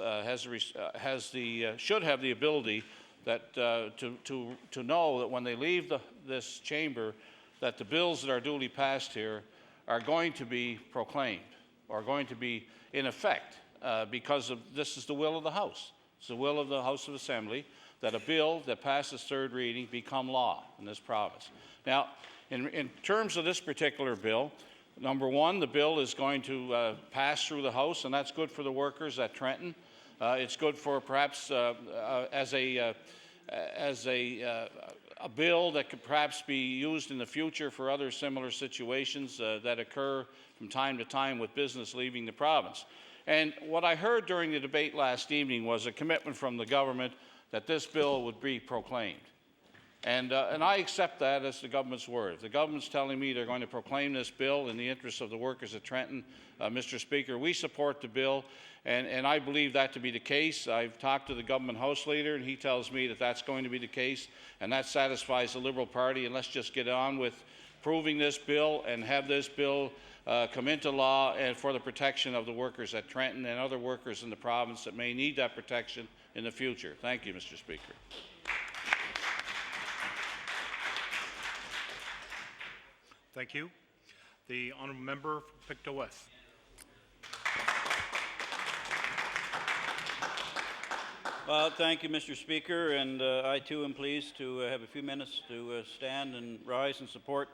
T: should have the ability that to know that when they leave this chamber, that the bills that are duly passed here are going to be proclaimed, or going to be in effect, because this is the will of the House. It's the will of the House of Assembly that a bill that passes third reading become law in this province. Now, in terms of this particular bill, number one, the bill is going to pass through the House, and that's good for the workers at Trenton. It's good for perhaps as a bill that could perhaps be used in the future for other similar situations that occur from time to time with business leaving the province. And what I heard during the debate last evening was a commitment from the government that this bill would be proclaimed. And I accept that as the government's word. If the government's telling me they're going to proclaim this bill in the interest of the workers at Trenton, Mr. Speaker, we support the bill, and I believe that to be the case. I've talked to the government House Leader, and he tells me that that's going to be the case, and that satisfies the Liberal Party, and let's just get on with proving this bill and have this bill come into law and for the protection of the workers at Trenton and other workers in the province that may need that protection in the future. Thank you, Mr. Speaker.
S: Thank you. The honourable member for Pictou West.
U: Well, thank you, Mr. Speaker, and I too am pleased to have a few minutes to stand and rise and support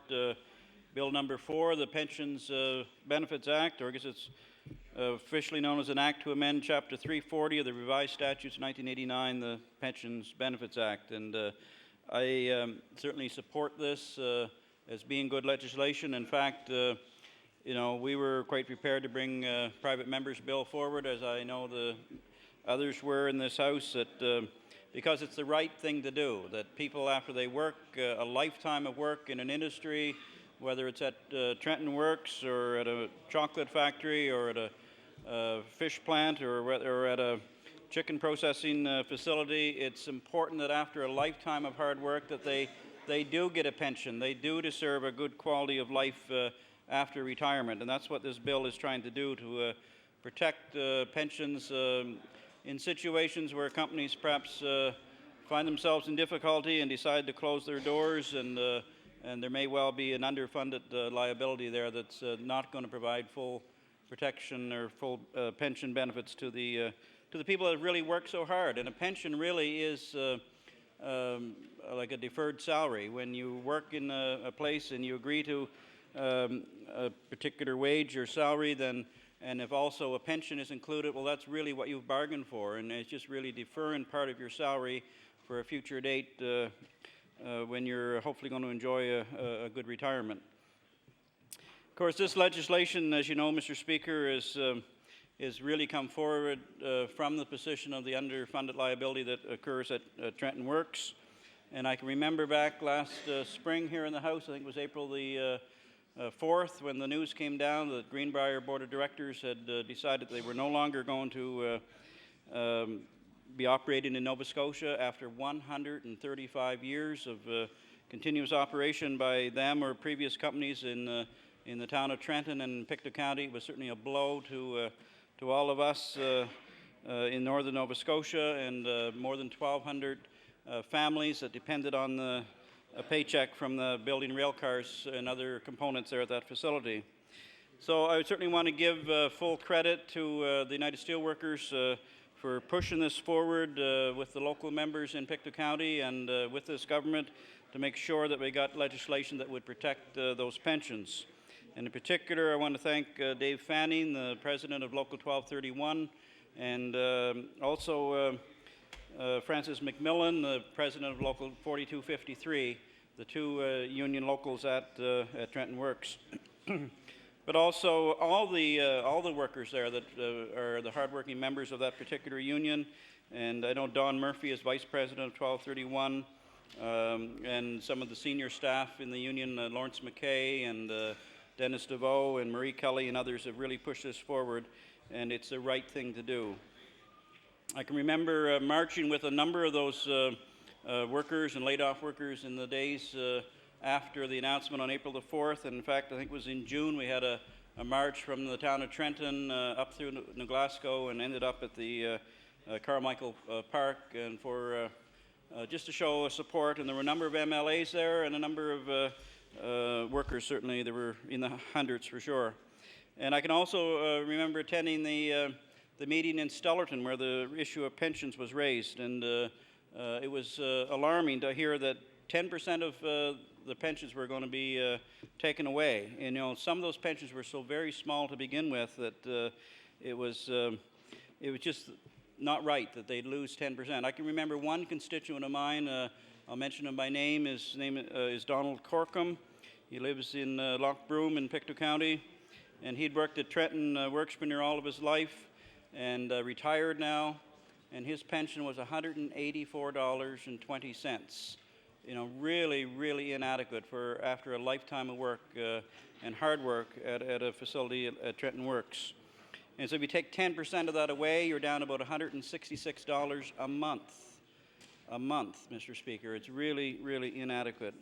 U: Bill number 4, the Pensions Benefits Act, or I guess it's officially known as an Act to amend Chapter 340 of the Revised Statutes 1989, the Pensions Benefits Act. And I certainly support this as being good legislation. In fact, you know, we were quite prepared to bring private members' bill forward, as I know the others were in this House, that because it's the right thing to do, that people after they work a lifetime of work in an industry, whether it's at Trenton Works or at a chocolate factory or at a fish plant or at a chicken processing facility, it's important that after a lifetime of hard work that they do get a pension. They do deserve a good quality of life after retirement, and that's what this bill is trying to do, to protect pensions in situations where companies perhaps find themselves in difficulty and decide to close their doors, and there may well be an underfunded liability there that's not going to provide full protection or full pension benefits to the people that really work so hard. And a pension really is like a deferred salary. When you work in a place and you agree to a particular wage or salary, then and if also a pension is included, well, that's really what you've bargained for, and it's just really deferring part of your salary for a future date when you're hopefully going to enjoy a good retirement. Of course, this legislation, as you know, Mr. Speaker, is really come forward from the position of the underfunded liability that occurs at Trenton Works. And I can remember back last spring here in the House, I think it was April the 4th, when the news came down that Greenbrier Board of Directors had decided they were no longer going to be operating in Nova Scotia after 135 years of continuous operation by them or previous companies in the town of Trenton and Pictou County. It was certainly a blow to all of us in northern Nova Scotia and more than 1,200 families that depended on a paycheck from the building rail cars and other components there at that facility. So I certainly want to give full credit to the United Steelworkers for pushing this forward with the local members in Pictou County and with this government to make sure that we got legislation that would protect those pensions. And in particular, I want to thank Dave Fanning, the president of Local 1231, and also Francis McMillan, the president of Local 4253, the two union locals at Trenton Works. But also all the workers there that are the hardworking members of that particular union. And I know Don Murphy is vice president of 1231, and some of the senior staff in the union, Lawrence McKay and Dennis DeVoe and Marie Kelly and others have really pushed this forward, and it's the right thing to do. I can remember marching with a number of those workers and laid-off workers in the days after the announcement on April the 4th. And in fact, I think it was in June, we had a march from the town of Trenton up through New Glasgow and ended up at the Carmichael Park, and for just to show support. And there were a number of MLAs there and a number of workers, certainly. There were in the hundreds for sure. And I can also remember attending the meeting in Stellarton where the issue of pensions was raised. And it was alarming to hear that 10% of the pensions were going to be taken away. And, you know, some of those pensions were so very small to begin with that it was just not right that they'd lose 10%. I can remember one constituent of mine, I'll mention him by name. His name is Donald Corkum. He lives in Lochbroom in Pictou County, and he'd worked at Trenton Works for near all of his life and retired now, and his pension was $184.20. You know, really, really inadequate for after a lifetime of work and hard work at a facility at Trenton Works. And so if you take 10% of that away, you're down about $166 a month. A month, Mr. Speaker. It's really, really inadequate.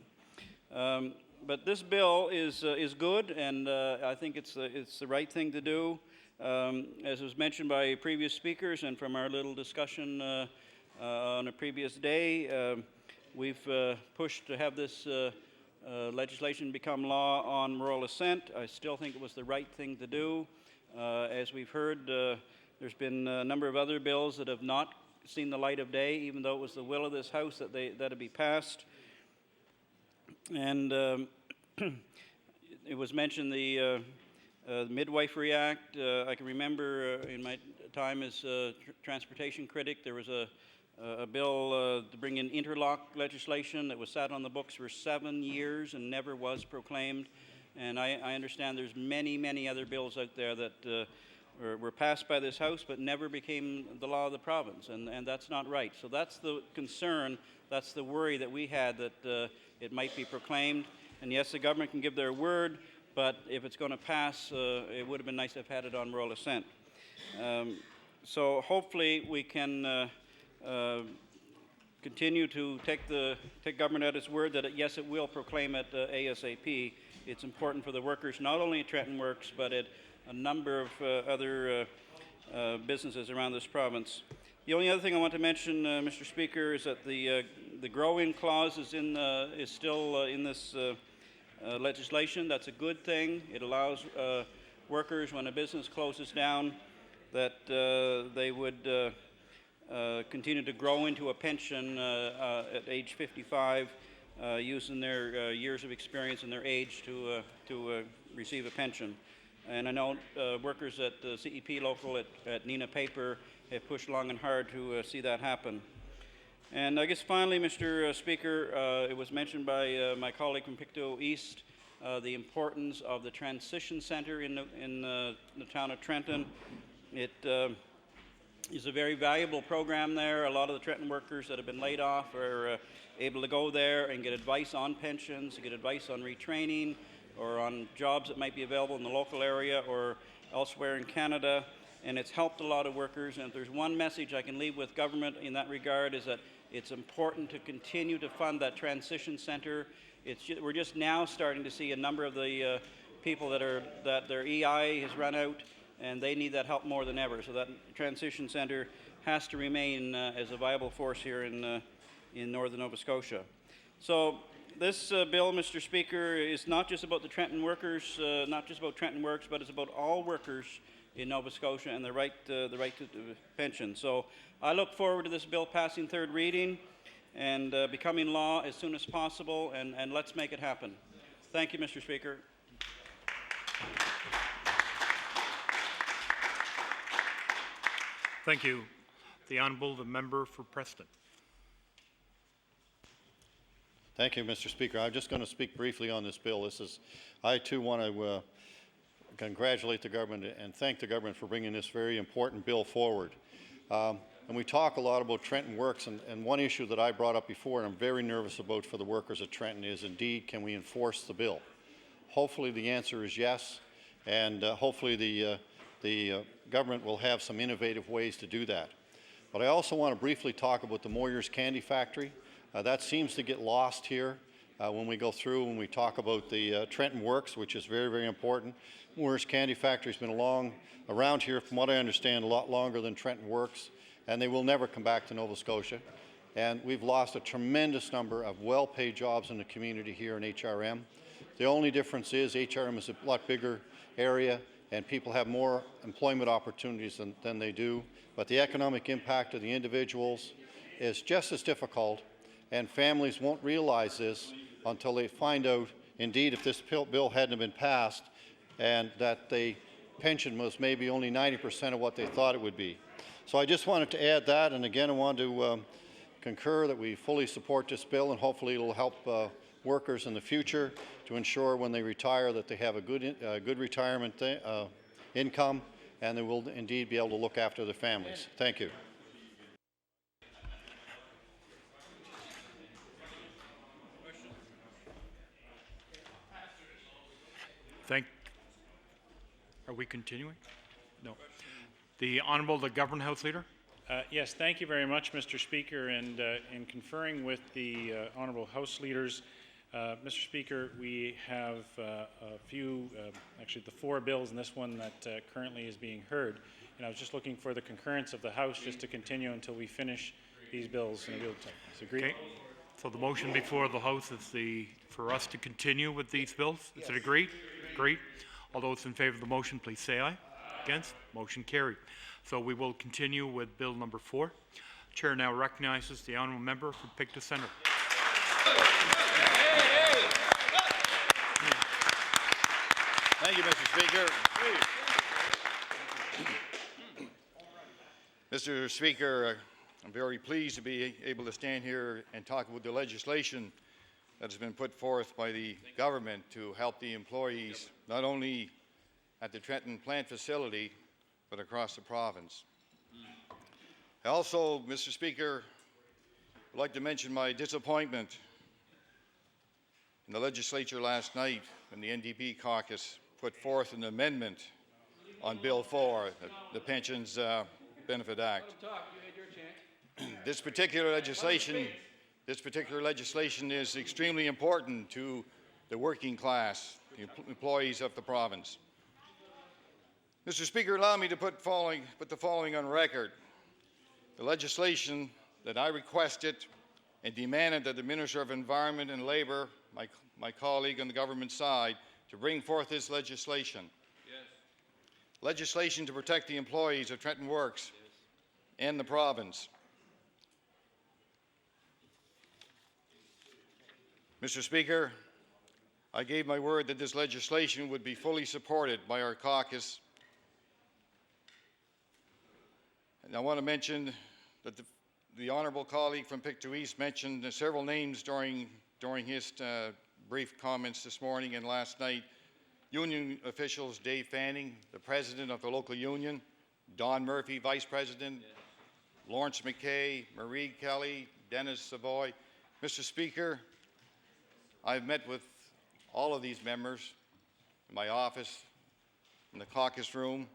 U: But this bill is good, and I think it's the right thing to do. As was mentioned by previous speakers and from our little discussion on a previous day, we've pushed to have this legislation become law on royal assent. I still think it was the right thing to do. As we've heard, there's been a number of other bills that have not seen the light of day, even though it was the will of this House that it be passed. And it was mentioned the Midwifery Act. I can remember in my time as transportation critic, there was a bill to bring in interlock legislation that was sat on the books for 7 years and never was proclaimed. And I understand there's many, many other bills out there that were passed by this House but never became the law of the province, and that's not right. So that's the concern, that's the worry that we had, that it might be proclaimed. And yes, the government can give their word, but if it's going to pass, it would have been nice to have had it on royal assent. So hopefully we can continue to take government at its word that yes, it will proclaim it ASAP. It's important for the workers, not only at Trenton Works, but at a number of other businesses around this province. The only other thing I want to mention, Mr. Speaker, is that the grow-in clause is still in this legislation. That's a good thing. It allows workers, when a business closes down, that they would continue to grow into a pension at age 55, using their years of experience and their age to receive a pension. And I know workers at the CEP local at Nina Paper have pushed long and hard to see that happen. And I guess finally, Mr. Speaker, it was mentioned by my colleague from Pictou East, the importance of the transition center in the town of Trenton. It is a very valuable program there. A lot of the Trenton workers that have been laid off are able to go there and get advice on pensions, get advice on retraining, or on jobs that might be available in the local area or elsewhere in Canada. And it's helped a lot of workers. And if there's one message I can leave with government in that regard, is that it's important to continue to fund that transition center. We're just now starting to see a number of the people that their EI has run out, and they need that help more than ever. So that transition center has to remain as a viable force here in northern Nova Scotia. So this bill, Mr. Speaker, is not just about the Trenton workers, not just about Trenton Works, but it's about all workers in Nova Scotia and the right to pension. So I look forward to this bill passing third reading and becoming law as soon as possible, and let's make it happen. Thank you, Mr. Speaker.
S: Thank you. The Honourable, the member for Preston.
B: Thank you, Mr. Speaker. I'm just going to speak briefly on this bill. I too want to congratulate the government and thank the government for bringing this very important bill forward. And we talk a lot about Trenton Works, and one issue that I brought up before and I'm very nervous about for the workers at Trenton is, indeed, can we enforce the bill? Hopefully the answer is yes, and hopefully the government will have some innovative ways to do that. But I also want to briefly talk about the Moyers Candy Factory. That seems to get lost here when we go through, when we talk about the Trenton Works, which is very, very important. Moyers Candy Factory has been around here, from what I understand, a lot longer than Trenton Works, and they will never come back to Nova Scotia. And we've lost a tremendous number of well-paid jobs in the community here in HRM. The only difference is HRM is a lot bigger area, and people have more employment opportunities than they do. But the economic impact of the individuals is just as difficult, and families won't realize this until they find out, indeed, if this bill hadn't been passed, and that the pension was maybe only 90% of what they thought it would be. So I just wanted to add that, and again I want to concur that we fully support this bill, and hopefully it will help workers in the future to ensure when they retire that they have a good retirement income, and they will indeed be able to look after their families. Thank you.
S: Are we continuing? No. The Honourable, the Government House Leader.
P: Yes, thank you very much, Mr. Speaker. And in conferring with the Honourable House Leaders, Mr. Speaker, we have a few, actually the 4 bills in this one that currently is being heard. And I was just looking for the concurrence of the House just to continue until we finish these bills in a real time. Is it agreed?
S: Okay. So the motion before the House is for us to continue with these bills. Is it agreed? Agreed. All those in favour of the motion, please say aye. Against? Motion carried. So we will continue with Bill number 4. Chair now recognizes the Honourable Member for Pictou Centre.
E: Thank you, Mr. Speaker. Mr. Speaker, I'm very pleased to be able to stand here and talk about the legislation that has been put forth by the government to help the employees, not only at the Trenton plant facility, but across the province. I also, Mr. Speaker, would like to mention my disappointment in the legislature last night when the NDP caucus put forth an amendment on Bill 4, the Pensions Benefit Act. This particular legislation is extremely important to the working class, the employees of the province. Mr. Speaker, allow me to put the following on record. the legislation that I requested and demanded that the Minister of Environment and Labour, my colleague on the government side, to bring forth this legislation. Yes. Legislation to protect the employees of Trenton Works and the province. Mr. Speaker, I gave my word that this legislation would be fully supported by our caucus. And I want to mention that the honourable colleague from Pictou East mentioned several names during his brief comments this morning and last night. Union officials, Dave Fanning, the president of the local union, Don Murphy, vice president, Lawrence McKay, Marie Kelly, Dennis Savoy. Mr. Speaker, I've met with all of these members in my office, in the caucus room.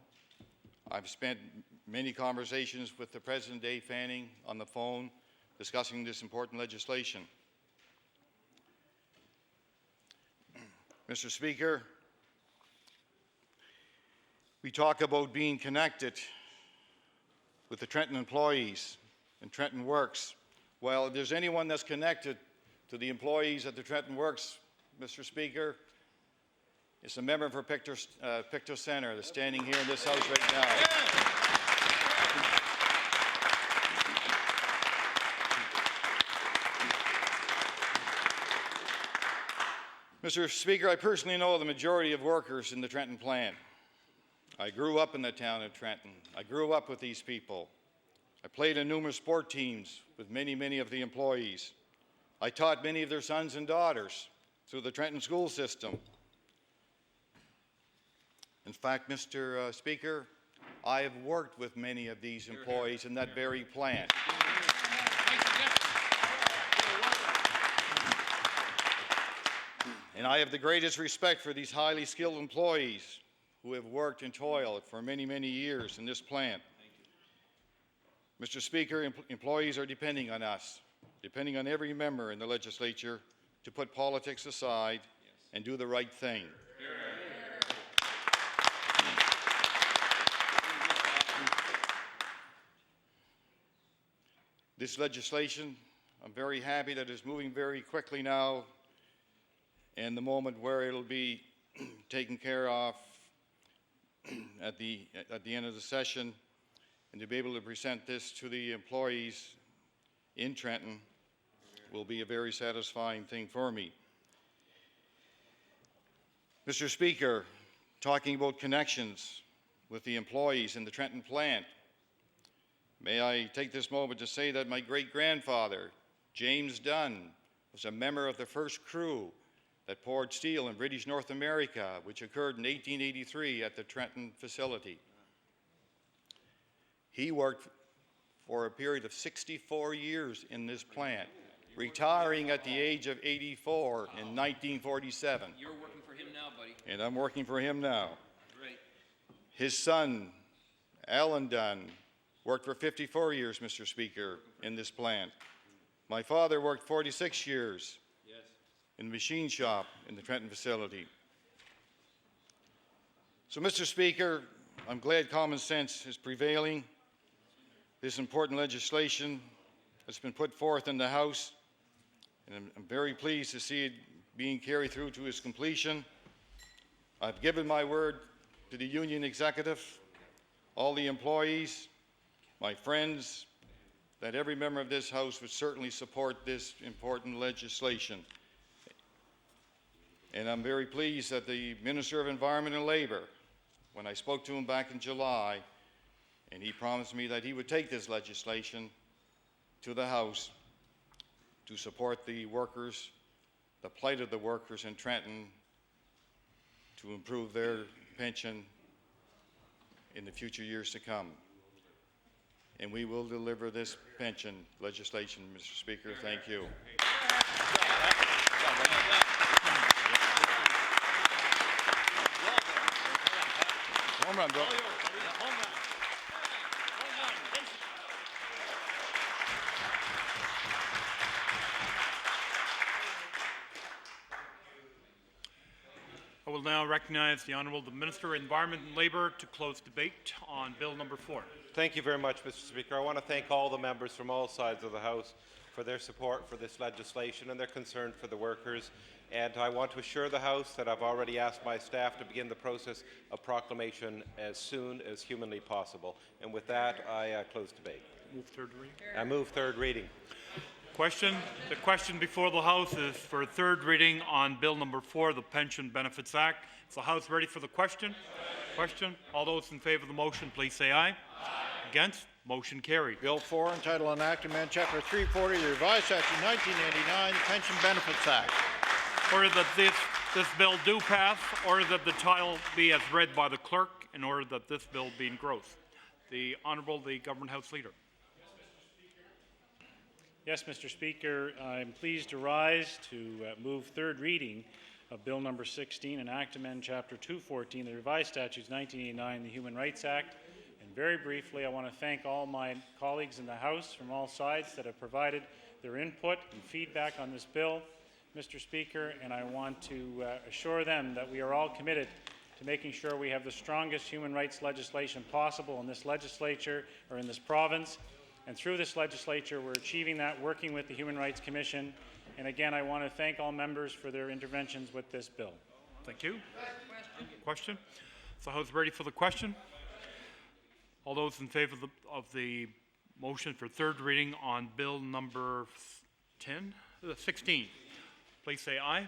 E: I've spent many conversations with the President, Dave Fanning, on the phone, discussing this important legislation. Mr. Speaker, we talk about being connected with the Trenton employees and Trenton Works. Well, if there's anyone that's connected to the employees at the Trenton Works, Mr. Speaker, it's a member for Pictou Centre that's standing here in this house right now. Mr. Speaker, I personally know the majority of workers in the Trenton plant. I grew up in the town of Trenton. I grew up with these people. I played in numerous sport teams with many of the employees. I taught many of their sons and daughters through the Trenton school system. In fact, Mr. Speaker, I have worked with many of these employees in that very plant. And I have the greatest respect for these highly skilled employees who have worked and toiled for many years in this plant. Mr. Speaker, employees are depending on us, depending on every member in the legislature to put politics aside and do the right thing. This legislation, I'm very happy that it's moving very quickly now, and the moment where it'll be taken care of at the end of the session, and to be able to present this to the employees in Trenton will be a very satisfying thing for me. Mr. Speaker, talking about connections with the employees in the Trenton plant, may I take this moment to say that my great-grandfather, James Dunn, was a member of the first crew that poured steel in British North America, which occurred in 1883 at the Trenton facility. He worked for a period of 64 years in this plant, retiring at the age of 84 in 1947.
G: You're working for him now, buddy.
E: And I'm working for him now.
G: Great.
E: His son, Alan Dunn, worked for 54 years, Mr. Speaker, in this plant. My father worked 46 years in the machine shop in the Trenton facility. So, Mr. Speaker, I'm glad common sense is prevailing. This important legislation has been put forth in the House, and I'm very pleased to see it being carried through to its completion. I've given my word to the union executive, all the employees, my friends, that every member of this House would certainly support this important legislation. And I'm very pleased that the Minister of Environment and Labour, when I spoke to him back in July, and he promised me that he would take this legislation to the House to support the workers, the plight of the workers in Trenton, to improve their pension in the future years to come. And we will deliver this pension legislation, Mr. Speaker. Thank you. Home run, bro.
S: I will now recognize the Honourable Minister of Environment and Labour to close debate on Bill number 4.
Q: Thank you very much, Mr. Speaker. I want to thank all the members from all sides of the House for their support for this legislation and their concern for the workers. And I want to assure the House that I've already asked my staff to begin the process of proclamation as soon as humanly possible. And with that, I close debate.
S: Move third reading.
Q: I move third reading.
S: Question. The question before the House is for third reading on Bill number 4, the Pension Benefits Act. Is the House ready for the question? Question. All those in favour of the motion, please say aye. Against? Motion carried.
G: Bill 4, entitled An Act to amend Chapter 340 of the Revised Statute 1989, Pension Benefits Act.
S: Order that this bill do pass. Order that the title be as read by the clerk. In order that this bill be engrossed. The Honourable the Government House Leader.
P: Yes, Mr. Speaker, I'm pleased to rise to move third reading of Bill number 16, an act to amend Chapter 214 of the Revised Statutes 1989, the Human Rights Act. And very briefly, I want to thank all my colleagues in the House from all sides that have provided their input and feedback on this bill, Mr. Speaker, and I want to assure them that we are all committed to making sure we have the strongest human rights legislation possible in this legislature or in this province. And through this legislature, we're achieving that, working with the Human Rights Commission. And again, I want to thank all members for their interventions with this bill.
S: Thank you. Question. Is the House ready for the question? All those in favour of the motion for third reading on Bill number 16, please say aye.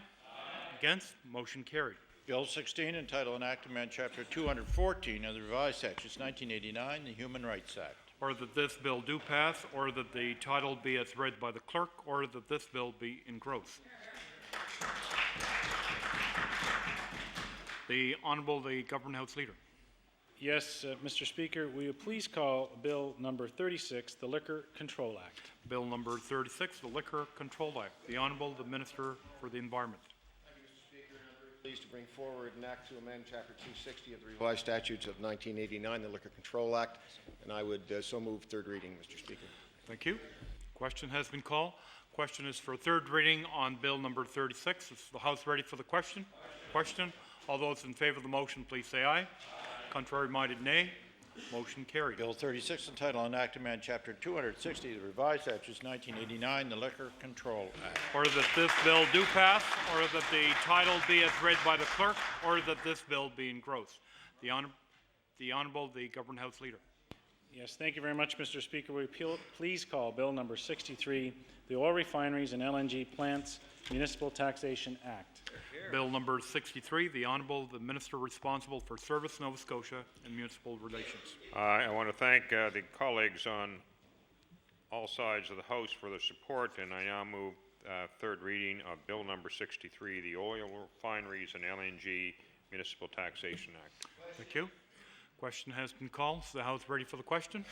S: Against? Motion carried.
G: Bill 16, entitled An Act to amend Chapter 214 of the Revised Statutes 1989, the Human Rights Act.
S: Order that this bill do pass. Order that the title be as read by the clerk. Order that this bill be engrossed. The Honourable the Government House Leader.
P: Yes, Mr. Speaker, will you please call Bill number 36, the Liquor Control Act?
S: Bill number 36, the Liquor Control Act. The Honourable the Minister for the Environment.
V: Pleased to bring forward an act to amend Chapter 260 of the Revised Statutes of 1989, the Liquor Control Act, and I would so move third reading, Mr. Speaker.
S: Thank you. Question has been called. Question is for third reading on Bill number 36. Is the House ready for the question? Question. All those in favour of the motion, please say aye. Contrary-minded, nay. Motion carried.
G: Bill 36, entitled An Act to amend Chapter 260 of the Revised Statutes 1989, the Liquor Control Act.
S: Order that this bill do pass. Order that the title be as read by the clerk. Order that this bill be engrossed. The Honourable the Government House Leader.
P: Yes, thank you very much, Mr. Speaker. Will you please call Bill number 63, the Oil Refineries and LNG Plants Municipal Taxation Act.
S: Bill number 63, the Honourable the Minister responsible for Service Nova Scotia and Municipal Relations.
Q: I want to thank the colleagues on all sides of the House for their support, and I now move third reading of Bill number 63, the Oil Refineries and LNG Municipal Taxation Act.
S: Thank you. Question has been called. Is the House ready for the question?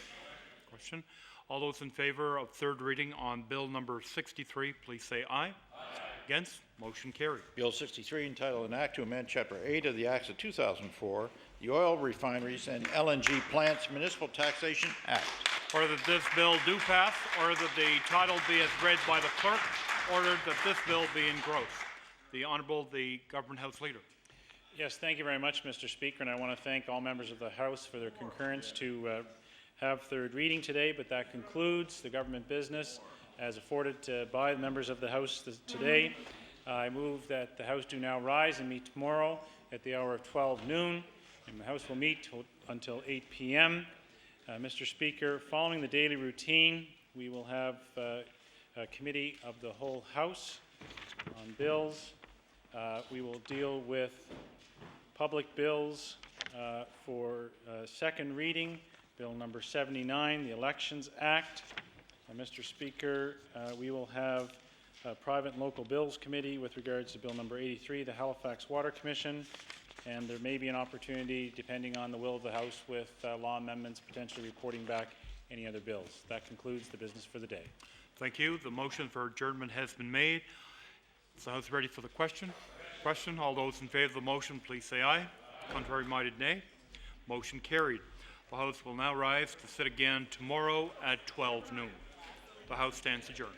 S: Question. All those in favour of third reading on Bill number 63, please say aye. Against? Motion carried.
G: Bill 63, entitled An Act to amend Chapter 8 of the Acts of 2004, the Oil Refineries and LNG Plants Municipal Taxation Act.
S: Order that this bill do pass. Order that the title be as read by the clerk. Order that this bill be engrossed. The Honourable the Government House Leader.
P: Yes, thank you very much, Mr. Speaker, and I want to thank all members of the House for their concurrence to have third reading today, but that concludes the government business as afforded by the members of the House today. I move that the House do now rise and meet tomorrow at the hour of 12 noon, and the House will meet until 8 p.m. Mr. Speaker, following the daily routine, we will have a committee of the whole House on bills. We will deal with public bills for second reading, Bill number 79, the Elections Act. Mr. Speaker, we will have a private and local bills committee with regards to Bill number 83, the Halifax Water Commission, and there may be an opportunity, depending on the will of the House, with law amendments potentially reporting back any other bills. That concludes the business for the day.
S: Thank you. The motion for adjournment has been made. Is the House ready for the question? Question. All those in favour of the motion, please say aye. Contrary-minded, nay. Motion carried. The House will now rise to sit again tomorrow at 12 noon. The House stands adjourned.